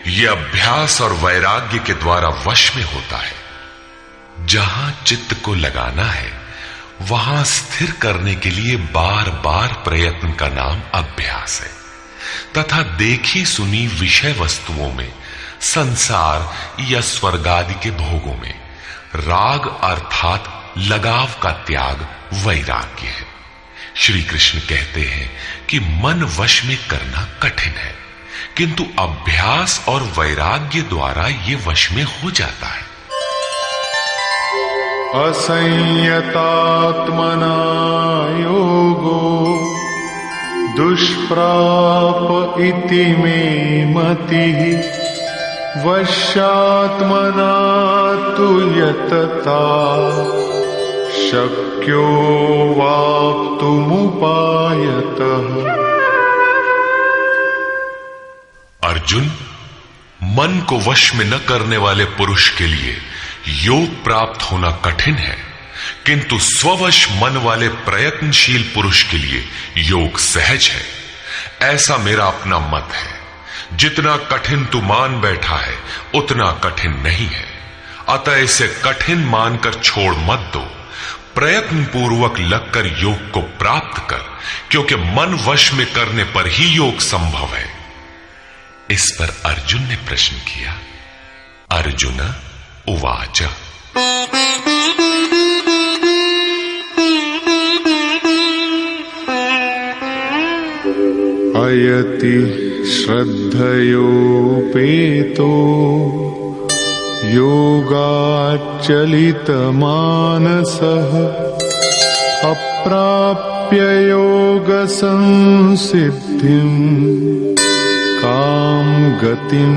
ये अभ्यास और वैराग्य के द्वारा वश में होता है। जहां चित्त को लगाना है वहां स्थिर करने के लिए बार बार प्रयत्न का नाम अभ्यास है, तथा देखी सुनी विषय वस्तुओं में, संसार या स्वर्ग आदि के भोगों में राग अर्थात लगाव का त्याग वैराग्य है। श्री कृष्ण कहते हैं कि मन वश में करना कठिन है, किंतु अभ्यास और वैराग्य द्वारा ये वश में हो जाता है। असंयतात्मना योगो दुष्प्राप इति मे मतिः वश्यात्मना तु यतता शक्यो वाप्तुमुपायतः। अर्जुन, मन को वश में न करने वाले पुरुष के लिए योग प्राप्त होना कठिन है, किंतु स्ववश मन वाले प्रयत्नशील पुरुष के लिए योग सहज है। ऐसा मेरा अपना मत है। जितना कठिन तू मान बैठा है उतना कठिन नहीं है, अतः इसे कठिन मानकर छोड़ मत दो। प्रयत्न पूर्वक लगकर योग को प्राप्त कर, क्योंकि मन वश में करने पर ही योग संभव है। इस पर अर्जुन ने प्रश्न किया। अर्जुन उवाच अयति श्रद्धयोपेतो योगाच्चलितमानसः अप्राप्य योगसंसिद्धिम् कां गतिं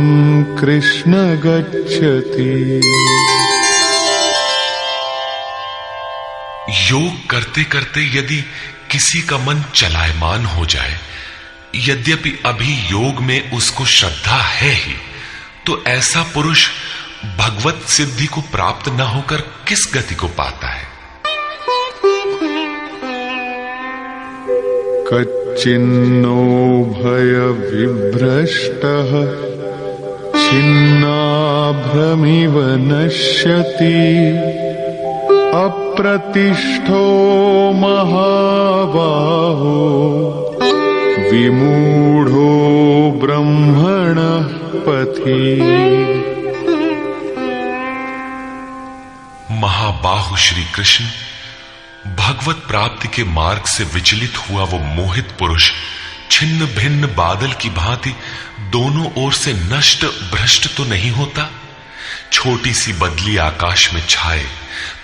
कृष्ण गच्छति। योग करते करते यदि किसी का मन चलायमान हो जाए, यद्यपि अभी योग में उसको श्रद्धा है ही, तो ऐसा पुरुष भगवत सिद्धि को प्राप्त न होकर किस गति को पाता है? कच्चिन्नो भय विभ्रष्टः छिन्नाभ्रमिव नश्यति अप्रतिष्ठो महाबाहो विमूढ़ो ब्रह्मणः पथि। महाबाहु श्री कृष्ण भगवत प्राप्ति के मार्ग से विचलित हुआ वो मोहित पुरुष छिन्न भिन्न बादल की भांति दोनों ओर से नष्ट भ्रष्ट तो नहीं होता। छोटी सी बदली आकाश में छाए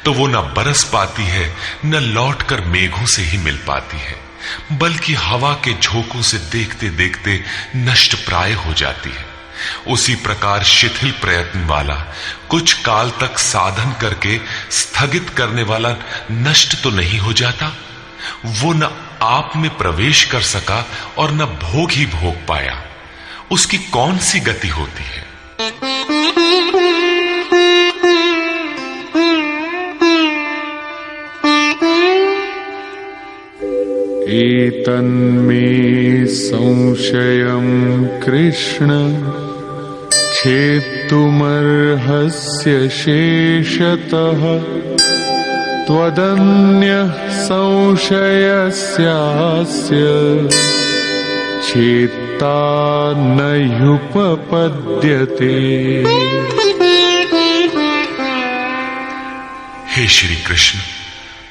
तो वो न बरस पाती है, न लौटकर मेघों से ही मिल पाती है, बल्कि हवा के झोंकों से देखते देखते नष्ट प्राय हो जाती है। उसी प्रकार शिथिल प्रयत्न वाला, कुछ काल तक साधन करके स्थगित करने वाला नष्ट तो नहीं हो जाता। वो न आप में प्रवेश कर सका और न भोग ही भोग पाया। उसकी कौन सी गति होती है? एतन्मे संशयं कृष्ण छेत्तुमर्हस्य शेषतः त्वदन्यः संशयस्यास्य छेत्ता न ह्युपपद्यते। हे श्री कृष्ण,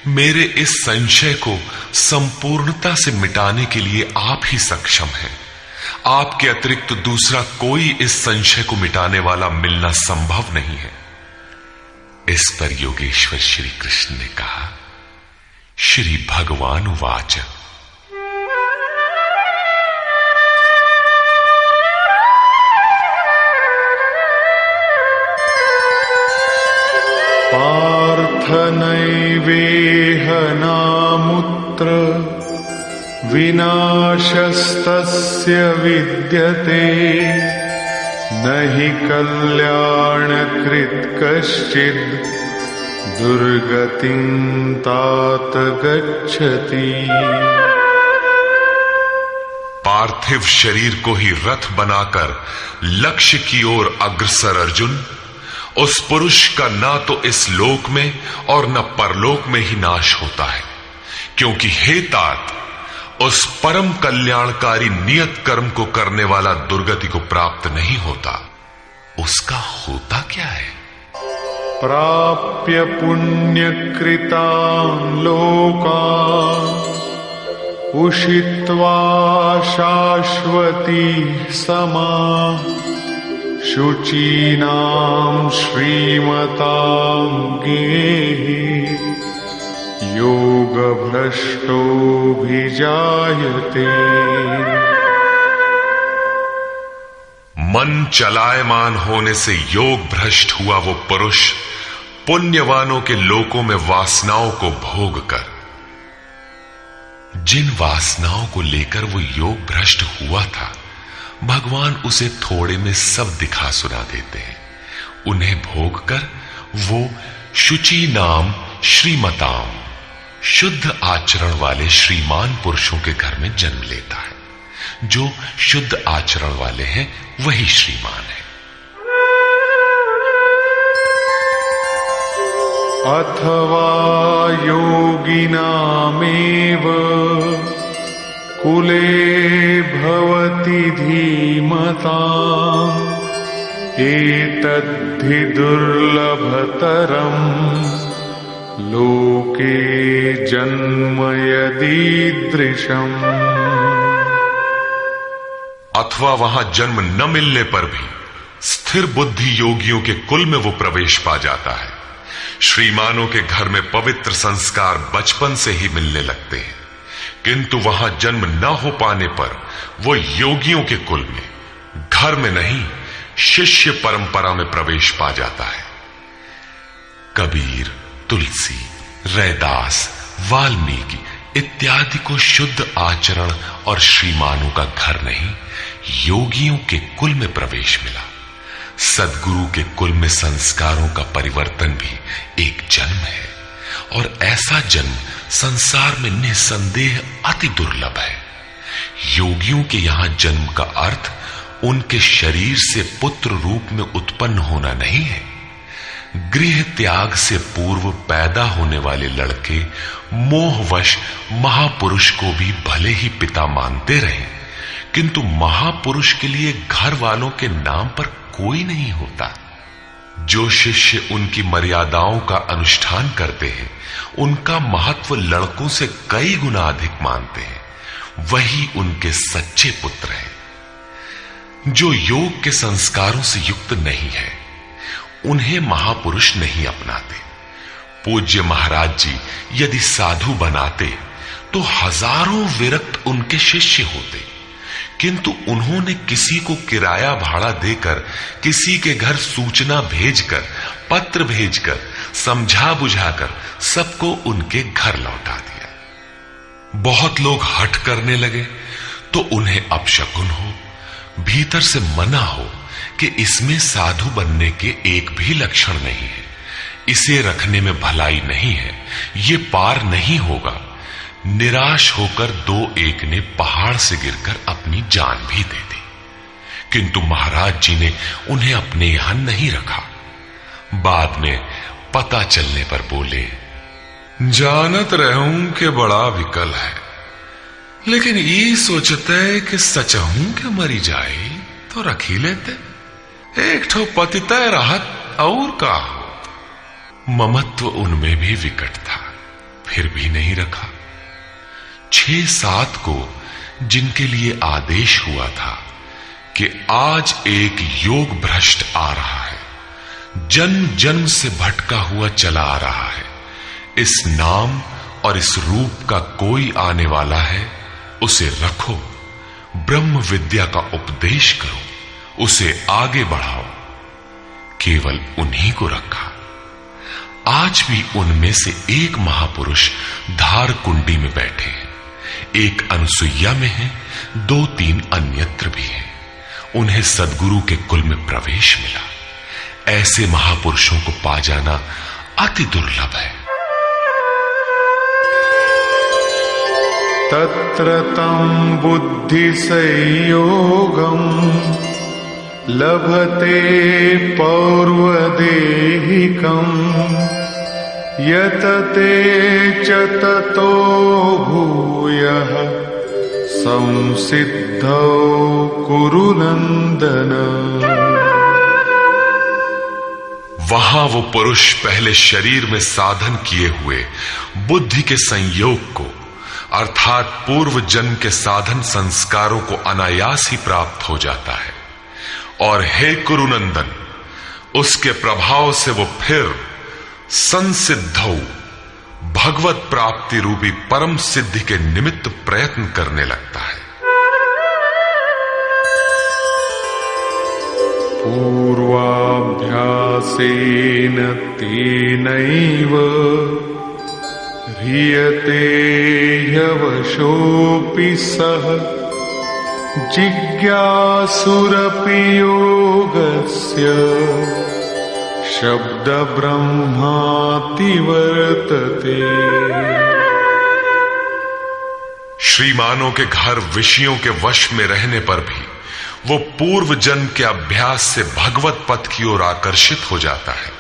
मेरे इस संशय को संपूर्णता से मिटाने के लिए आप ही सक्षम हैं। आपके अतिरिक्त दूसरा कोई इस संशय को मिटाने वाला मिलना संभव नहीं है। इस पर योगेश्वर श्री कृष्ण ने कहा, श्री भगवान उवाच पार्थ नैवेह नामुत्र विनाशस्तस्य विद्यते न हि कल्याणकृत् कश्चित् दुर्गतिं तात गच्छति। पार्थिव शरीर को ही रथ बनाकर लक्ष्य की ओर अग्रसर अर्जुन, उस पुरुष का ना तो इस लोक में और न परलोक में ही नाश होता है, क्योंकि हे तात, उस परम कल्याणकारी नियत कर्म को करने वाला दुर्गति को प्राप्त नहीं होता। उसका होता क्या है? प्राप्य पुण्यकृतान् लोकान् उषित्वा शाश्वती समाः शुचीनां श्रीमतां गेहि योगभ्रष्टोऽभिजायते। मन चलायमान होने से योग भ्रष्ट हुआ वो पुरुष पुण्यवानों के लोकों में वासनाओं को भोग कर, जिन वासनाओं को लेकर वो योग भ्रष्ट हुआ था, भगवान उसे थोड़े में सब दिखा सुना देते हैं। उन्हें भोग कर वो शुचि नाम श्रीमताम, शुद्ध आचरण वाले श्रीमान पुरुषों के घर में जन्म लेता है। जो शुद्ध आचरण वाले हैं वही श्रीमान है। अथवा योगिनामेव कुले भवति धीमताम् एतद्धि दुर्लभतरम् लोके जन्म यदीदृशम्। अथवा वहां जन्म न मिलने पर भी स्थिर बुद्धि योगियों के कुल में वो प्रवेश पा जाता है। श्रीमानों के घर में पवित्र संस्कार बचपन से ही मिलने लगते हैं, किंतु वहां जन्म न हो पाने पर वो योगियों के कुल में, घर में नहीं, शिष्य परंपरा में प्रवेश पा जाता है। कबीर, तुलसी, रैदास, वाल्मीकि इत्यादि को शुद्ध आचरण और श्रीमानों का घर नहीं, योगियों के कुल में प्रवेश मिला। सद्गुरु के कुल में संस्कारों का परिवर्तन भी एक जन्म है, और ऐसा जन्म संसार में निसंदेह अति दुर्लभ है। योगियों के यहां जन्म का अर्थ उनके शरीर से पुत्र रूप में उत्पन्न होना नहीं है। गृह त्याग से पूर्व पैदा होने वाले लड़के मोहवश महापुरुष को भी भले ही पिता मानते रहे, किंतु महापुरुष के लिए घर वालों के नाम पर कोई नहीं होता। जो शिष्य उनकी मर्यादाओं का अनुष्ठान करते हैं, उनका महत्व लड़कों से कई गुना अधिक मानते हैं, वही उनके सच्चे पुत्र हैं। जो योग के संस्कारों से युक्त नहीं है, उन्हें महापुरुष नहीं अपनाते। पूज्य महाराज जी यदि साधु बनाते तो हजारों विरक्त उनके शिष्य होते, किंतु उन्होंने किसी को किराया भाड़ा देकर, किसी के घर सूचना भेजकर, पत्र भेजकर, समझा बुझाकर सबको उनके घर लौटा दिया। बहुत लोग हठ करने लगे तो उन्हें अपशकुन हो, भीतर से मना हो कि इसमें साधु बनने के एक भी लक्षण नहीं है, इसे रखने में भलाई नहीं है, ये पार नहीं होगा। निराश होकर दो एक ने पहाड़ से गिरकर अपनी जान भी दे दी, किंतु महाराज जी ने उन्हें अपने यहां नहीं रखा। बाद में पता चलने पर बोले, जानत रहूं कि बड़ा विकल है, लेकिन ये सोचते कि सचहूं के मरी जाए तो रख ही लेते, एक ठो पतितय राहत और का हो। ममत्व उनमें भी विकट था, फिर भी नहीं रखा। 6-7 को जिनके लिए आदेश हुआ था कि आज एक योग भ्रष्ट आ रहा है, जन्म जन्म से भटका हुआ चला आ रहा है, इस नाम और इस रूप का कोई आने वाला है, उसे रखो, ब्रह्म विद्या का उपदेश करो, उसे आगे बढ़ाओ। केवल उन्हीं को रखा। आज भी उनमें से एक महापुरुष धार कुंडी में बैठे हैं, एक अनसुईया में है, 2-3 अन्यत्र भी हैं। उन्हें सद्गुरु के कुल में प्रवेश मिला। ऐसे महापुरुषों को पा जाना अति दुर्लभ है। तत्र तं बुद्धि संयोगम लभते पौर्वदेहिकम् यतते च ततो भूयः संसिद्धौ कुरु नंदन। वहां वो पुरुष पहले शरीर में साधन किए हुए बुद्धि के संयोग को, अर्थात पूर्व जन्म के साधन संस्कारों को अनायास ही प्राप्त हो जाता है, और हे कुरुनंदन, उसके प्रभाव से वो फिर संसिद्धौ, भगवत प्राप्ति रूपी परम सिद्धि के निमित्त प्रयत्न करने लगता है। पूर्वाभ्यासेन तेनैव ह्रियते ह्यवशोऽपि सः जिज्ञासुरपि योगस्य शब्द ब्रह्माति वर्तते। श्रीमानों के घर विषयों के वश में रहने पर भी वो पूर्व जन्म के अभ्यास से भगवत पथ की ओर आकर्षित हो जाता है,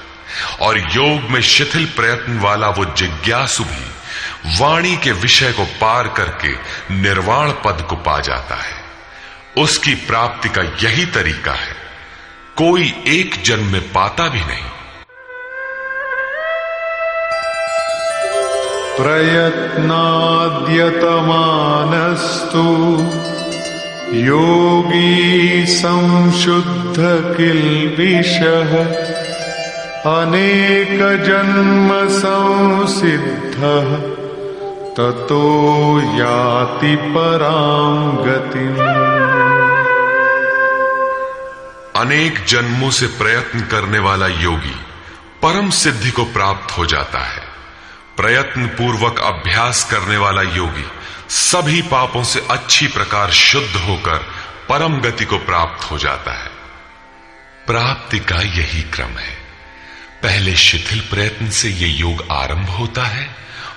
और योग में शिथिल प्रयत्न वाला वो जिज्ञासु भी वाणी के विषय को पार करके निर्वाण पद को पा जाता है। उसकी प्राप्ति का यही तरीका है, कोई एक जन्म में पाता भी नहीं। प्रयत्नाद्यतमानस्तु योगी संशुद्ध किल्बिषः अनेक जन्म संसिद्धः ततो याति परां गतिम्। अनेक जन्मों से प्रयत्न करने वाला योगी परम सिद्धि को प्राप्त हो जाता है। प्रयत्न पूर्वक अभ्यास करने वाला योगी सभी पापों से अच्छी प्रकार शुद्ध होकर परम गति को प्राप्त हो जाता है। प्राप्ति का यही क्रम है। पहले शिथिल प्रयत्न से यह योग आरंभ होता है,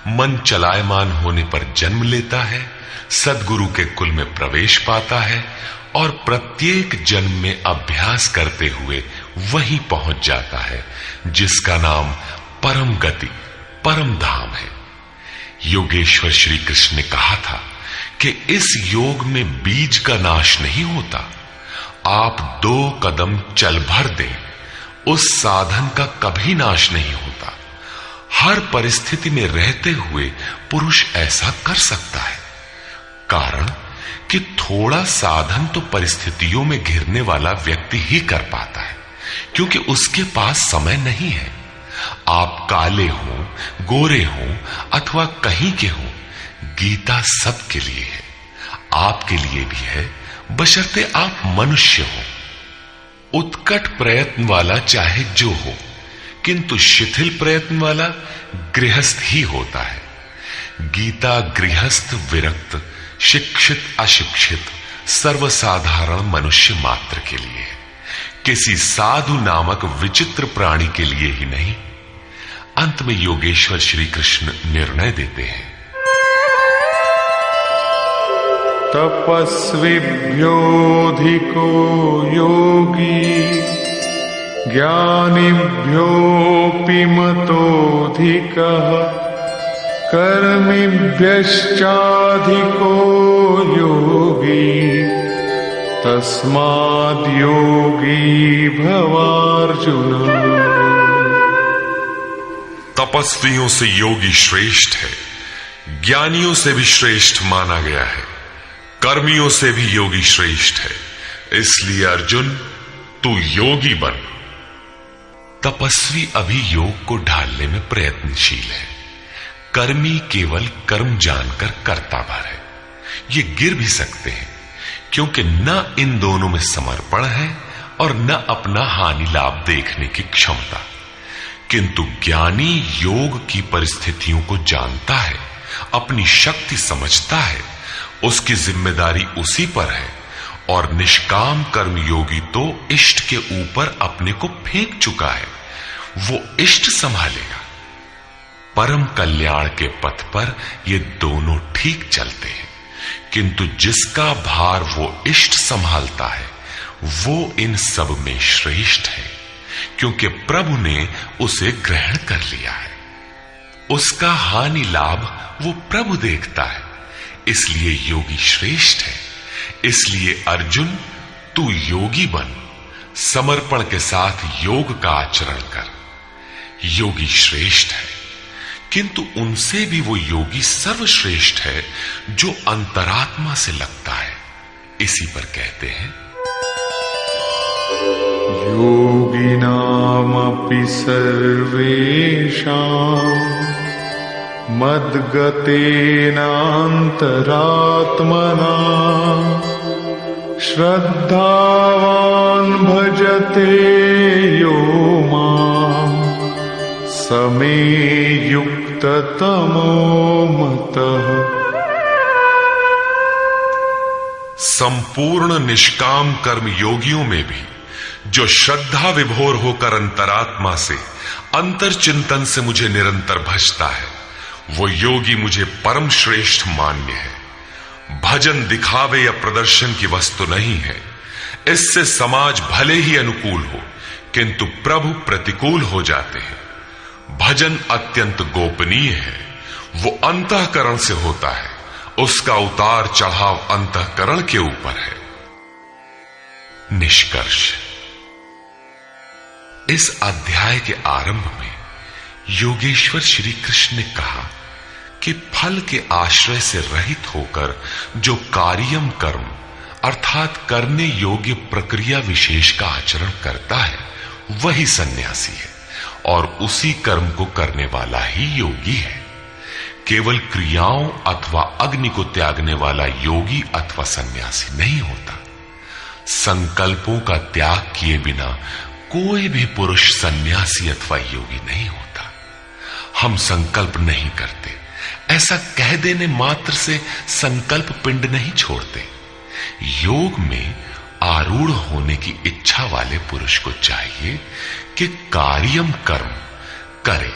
मन चलायमान होने पर जन्म लेता है, सद्गुरु के कुल में प्रवेश पाता है और प्रत्येक जन्म में अभ्यास करते हुए वहीं पहुंच जाता है जिसका नाम परम गति, परम धाम है। योगेश्वर श्री कृष्ण ने कहा था कि इस योग में बीज का नाश नहीं होता। आप 2 कदम चल भर दें, उस साधन का कभी नाश नहीं होता। हर परिस्थिति में रहते हुए पुरुष ऐसा कर सकता है। कारण कि थोड़ा साधन तो परिस्थितियों में घिरने वाला व्यक्ति ही कर पाता है, क्योंकि उसके पास समय नहीं है। आप काले हों, गोरे हों अथवा कहीं के हों, गीता सबके लिए है, आपके लिए भी है, बशर्ते आप मनुष्य हो। उत्कट प्रयत्न वाला चाहे जो हो, किंतु शिथिल प्रयत्न वाला गृहस्थ ही होता है। गीता गृहस्थ, विरक्त, शिक्षित, अशिक्षित, सर्वसाधारण मनुष्य मात्र के लिए है, किसी साधु नामक विचित्र प्राणी के लिए ही नहीं। अंत में योगेश्वर श्री कृष्ण निर्णय देते हैं, तपस्विभ्योऽधिको योगी ज्ञानिभ्योऽपि मतोऽधिकः कर्मिभ्यश्चाधिको योगी तस्माद्योगी भवार्जुन। तपस्वियों से योगी श्रेष्ठ है, ज्ञानियों से भी श्रेष्ठ माना गया है, कर्मियों से भी योगी श्रेष्ठ है। इसलिए अर्जुन, तू योगी बन। तपस्वी अभी योग को ढालने में प्रयत्नशील है, कर्मी केवल कर्म जानकर करता भर है। ये गिर भी सकते हैं, क्योंकि न इन दोनों में समर्पण है और न अपना हानि लाभ देखने की क्षमता। किंतु ज्ञानी योग की परिस्थितियों को जानता है, अपनी शक्ति समझता है, उसकी जिम्मेदारी उसी पर है। और निष्काम कर्म योगी तो इष्ट के ऊपर अपने को फेंक चुका है, वो इष्ट संभालेगा। परम कल्याण के पथ पर ये दोनों ठीक चलते हैं, किंतु जिसका भार वो इष्ट संभालता है वो इन सब में श्रेष्ठ है, क्योंकि प्रभु ने उसे ग्रहण कर लिया है। उसका हानि लाभ वो प्रभु देखता है, इसलिए योगी श्रेष्ठ है। इसलिए अर्जुन, तू योगी बन, समर्पण के साथ योग का आचरण कर। योगी श्रेष्ठ है, किंतु उनसे भी वो योगी सर्वश्रेष्ठ है जो अंतरात्मा से लगता है। इसी पर कहते हैं, योगिनामपि सर्वेषां मद्गतेनान्तरात्मना श्रद्धावान् भजते यो माम् समे युक्ततमो मतः। संपूर्ण निष्काम कर्म योगियों में भी जो श्रद्धा विभोर होकर अंतरात्मा से अंतर चिंतन से मुझे निरंतर भजता है, वो योगी मुझे परम श्रेष्ठ मान्य है। भजन दिखावे या प्रदर्शन की वस्तु नहीं है। इससे समाज भले ही अनुकूल हो, किंतु प्रभु प्रतिकूल हो जाते हैं। भजन अत्यंत गोपनीय है, वो अंतःकरण से होता है, उसका उतार चढ़ाव अंतःकरण के ऊपर है। निष्कर्ष, इस अध्याय के आरंभ में योगेश्वर श्री कृष्ण ने कहा कि फल के आश्रय से रहित होकर जो कार्यम कर्म अर्थात करने योग्य प्रक्रिया विशेष का आचरण करता है, वही सन्यासी है और उसी कर्म को करने वाला ही योगी है। केवल क्रियाओं अथवा अग्नि को त्यागने वाला योगी अथवा सन्यासी नहीं होता। संकल्पों का त्याग किए बिना कोई भी पुरुष सन्यासी अथवा योगी नहीं होता। हम संकल्प नहीं करते, ऐसा कह देने मात्र से संकल्प पिंड नहीं छोड़ते। योग में आरूढ़ होने की इच्छा वाले पुरुष को चाहिए कि कार्यम कर्म करे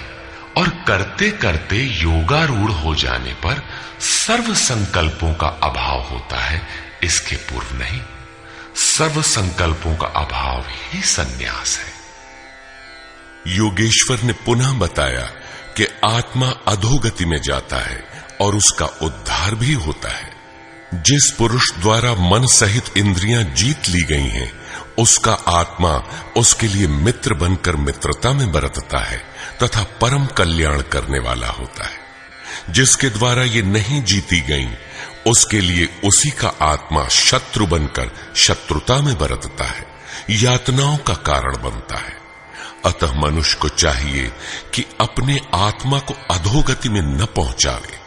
और करते करते योगारूढ़ हो जाने पर सर्व संकल्पों का अभाव होता है, इसके पूर्व नहीं। सर्व संकल्पों का अभाव ही संन्यास है। योगेश्वर ने पुनः बताया कि आत्मा अधोगति में जाता है और उसका उद्धार भी होता है। जिस पुरुष द्वारा मन सहित इंद्रियां जीत ली गई हैं, उसका आत्मा उसके लिए मित्र बनकर मित्रता में बरतता है तथा परम कल्याण करने वाला होता है। जिसके द्वारा ये नहीं जीती गई, उसके लिए उसी का आत्मा शत्रु बनकर शत्रुता में बरतता है, यातनाओं का कारण बनता है। अतः मनुष्य को चाहिए कि अपने आत्मा को अधोगति में न पहुंचावे,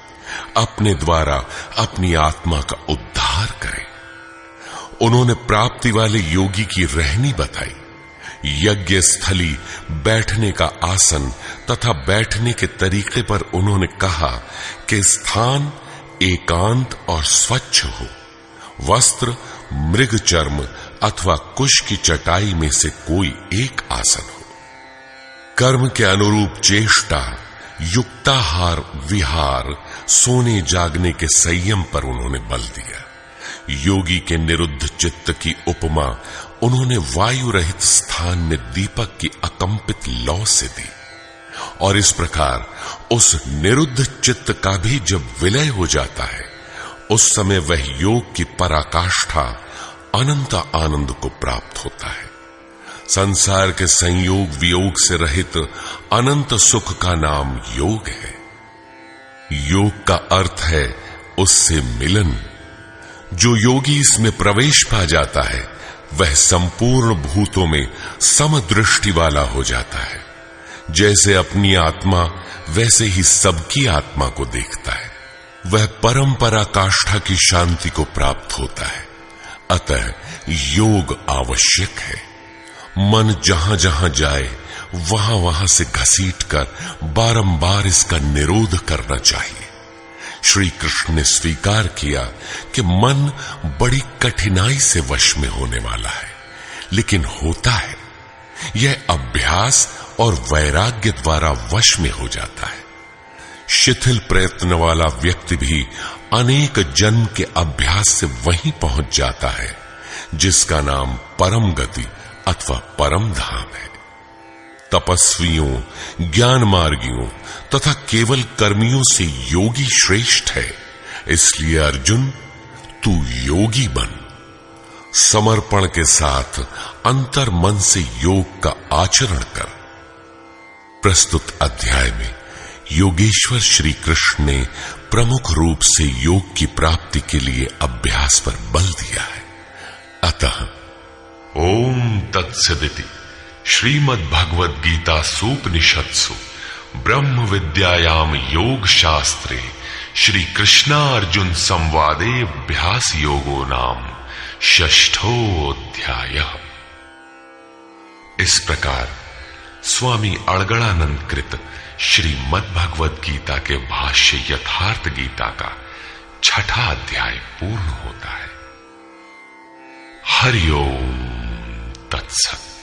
अपने द्वारा अपनी आत्मा का उद्धार करे। उन्होंने प्राप्ति वाले योगी की रहनी बताई। यज्ञ स्थली, बैठने का आसन तथा बैठने के तरीके पर उन्होंने कहा कि स्थान एकांत और स्वच्छ हो, वस्त्र मृग चर्म अथवा कुश की चटाई में से कोई एक आसन हो। कर्म के अनुरूप चेष्टा, युक्ताहार विहार, सोने जागने के संयम पर उन्होंने बल दिया। योगी के निरुद्ध चित्त की उपमा उन्होंने वायु रहित स्थान में दीपक की अकंपित लौ से दी, और इस प्रकार उस निरुद्ध चित्त का भी जब विलय हो जाता है, उस समय वह योग की पराकाष्ठा अनंत आनंद को प्राप्त होता है। संसार के संयोग वियोग से रहित अनंत सुख का नाम योग है। योग का अर्थ है उससे मिलन। जो योगी इसमें प्रवेश पा जाता है, वह संपूर्ण भूतों में समदृष्टि वाला हो जाता है। जैसे अपनी आत्मा वैसे ही सबकी आत्मा को देखता है। वह परम पराकाष्ठा की शांति को प्राप्त होता है। अतः योग आवश्यक है। मन जहां जहां जाए वहां वहां से घसीटकर बारंबार इसका निरोध करना चाहिए। श्री कृष्ण ने स्वीकार किया कि मन बड़ी कठिनाई से वश में होने वाला है, लेकिन होता है। यह अभ्यास और वैराग्य द्वारा वश में हो जाता है। शिथिल प्रयत्न वाला व्यक्ति भी अनेक जन्म के अभ्यास से वहीं पहुंच जाता है जिसका नाम परम गति अथवा परम धाम है। तपस्वियों, ज्ञान मार्गियों तथा केवल कर्मियों से योगी श्रेष्ठ है। इसलिए अर्जुन, तू योगी बन। समर्पण के साथ अंतर मन से योग का आचरण कर। प्रस्तुत अध्याय में योगेश्वर श्री कृष्ण ने प्रमुख रूप से योग की प्राप्ति के लिए अभ्यास पर बल दिया है। अतः ओम तत्सदिति श्रीमद् भगवद गीता सूपनिषत्सु ब्रह्म विद्यायाम योग शास्त्रे श्री कृष्णार्जुन संवादे अभ्यास योगो नाम षष्ठोऽध्यायः। इस प्रकार स्वामी अड़गड़ानंद कृत श्रीमद् भगवद गीता के भाष्य यथार्थ गीता का छठा अध्याय पूर्ण होता है। हरि ओम तत्सत।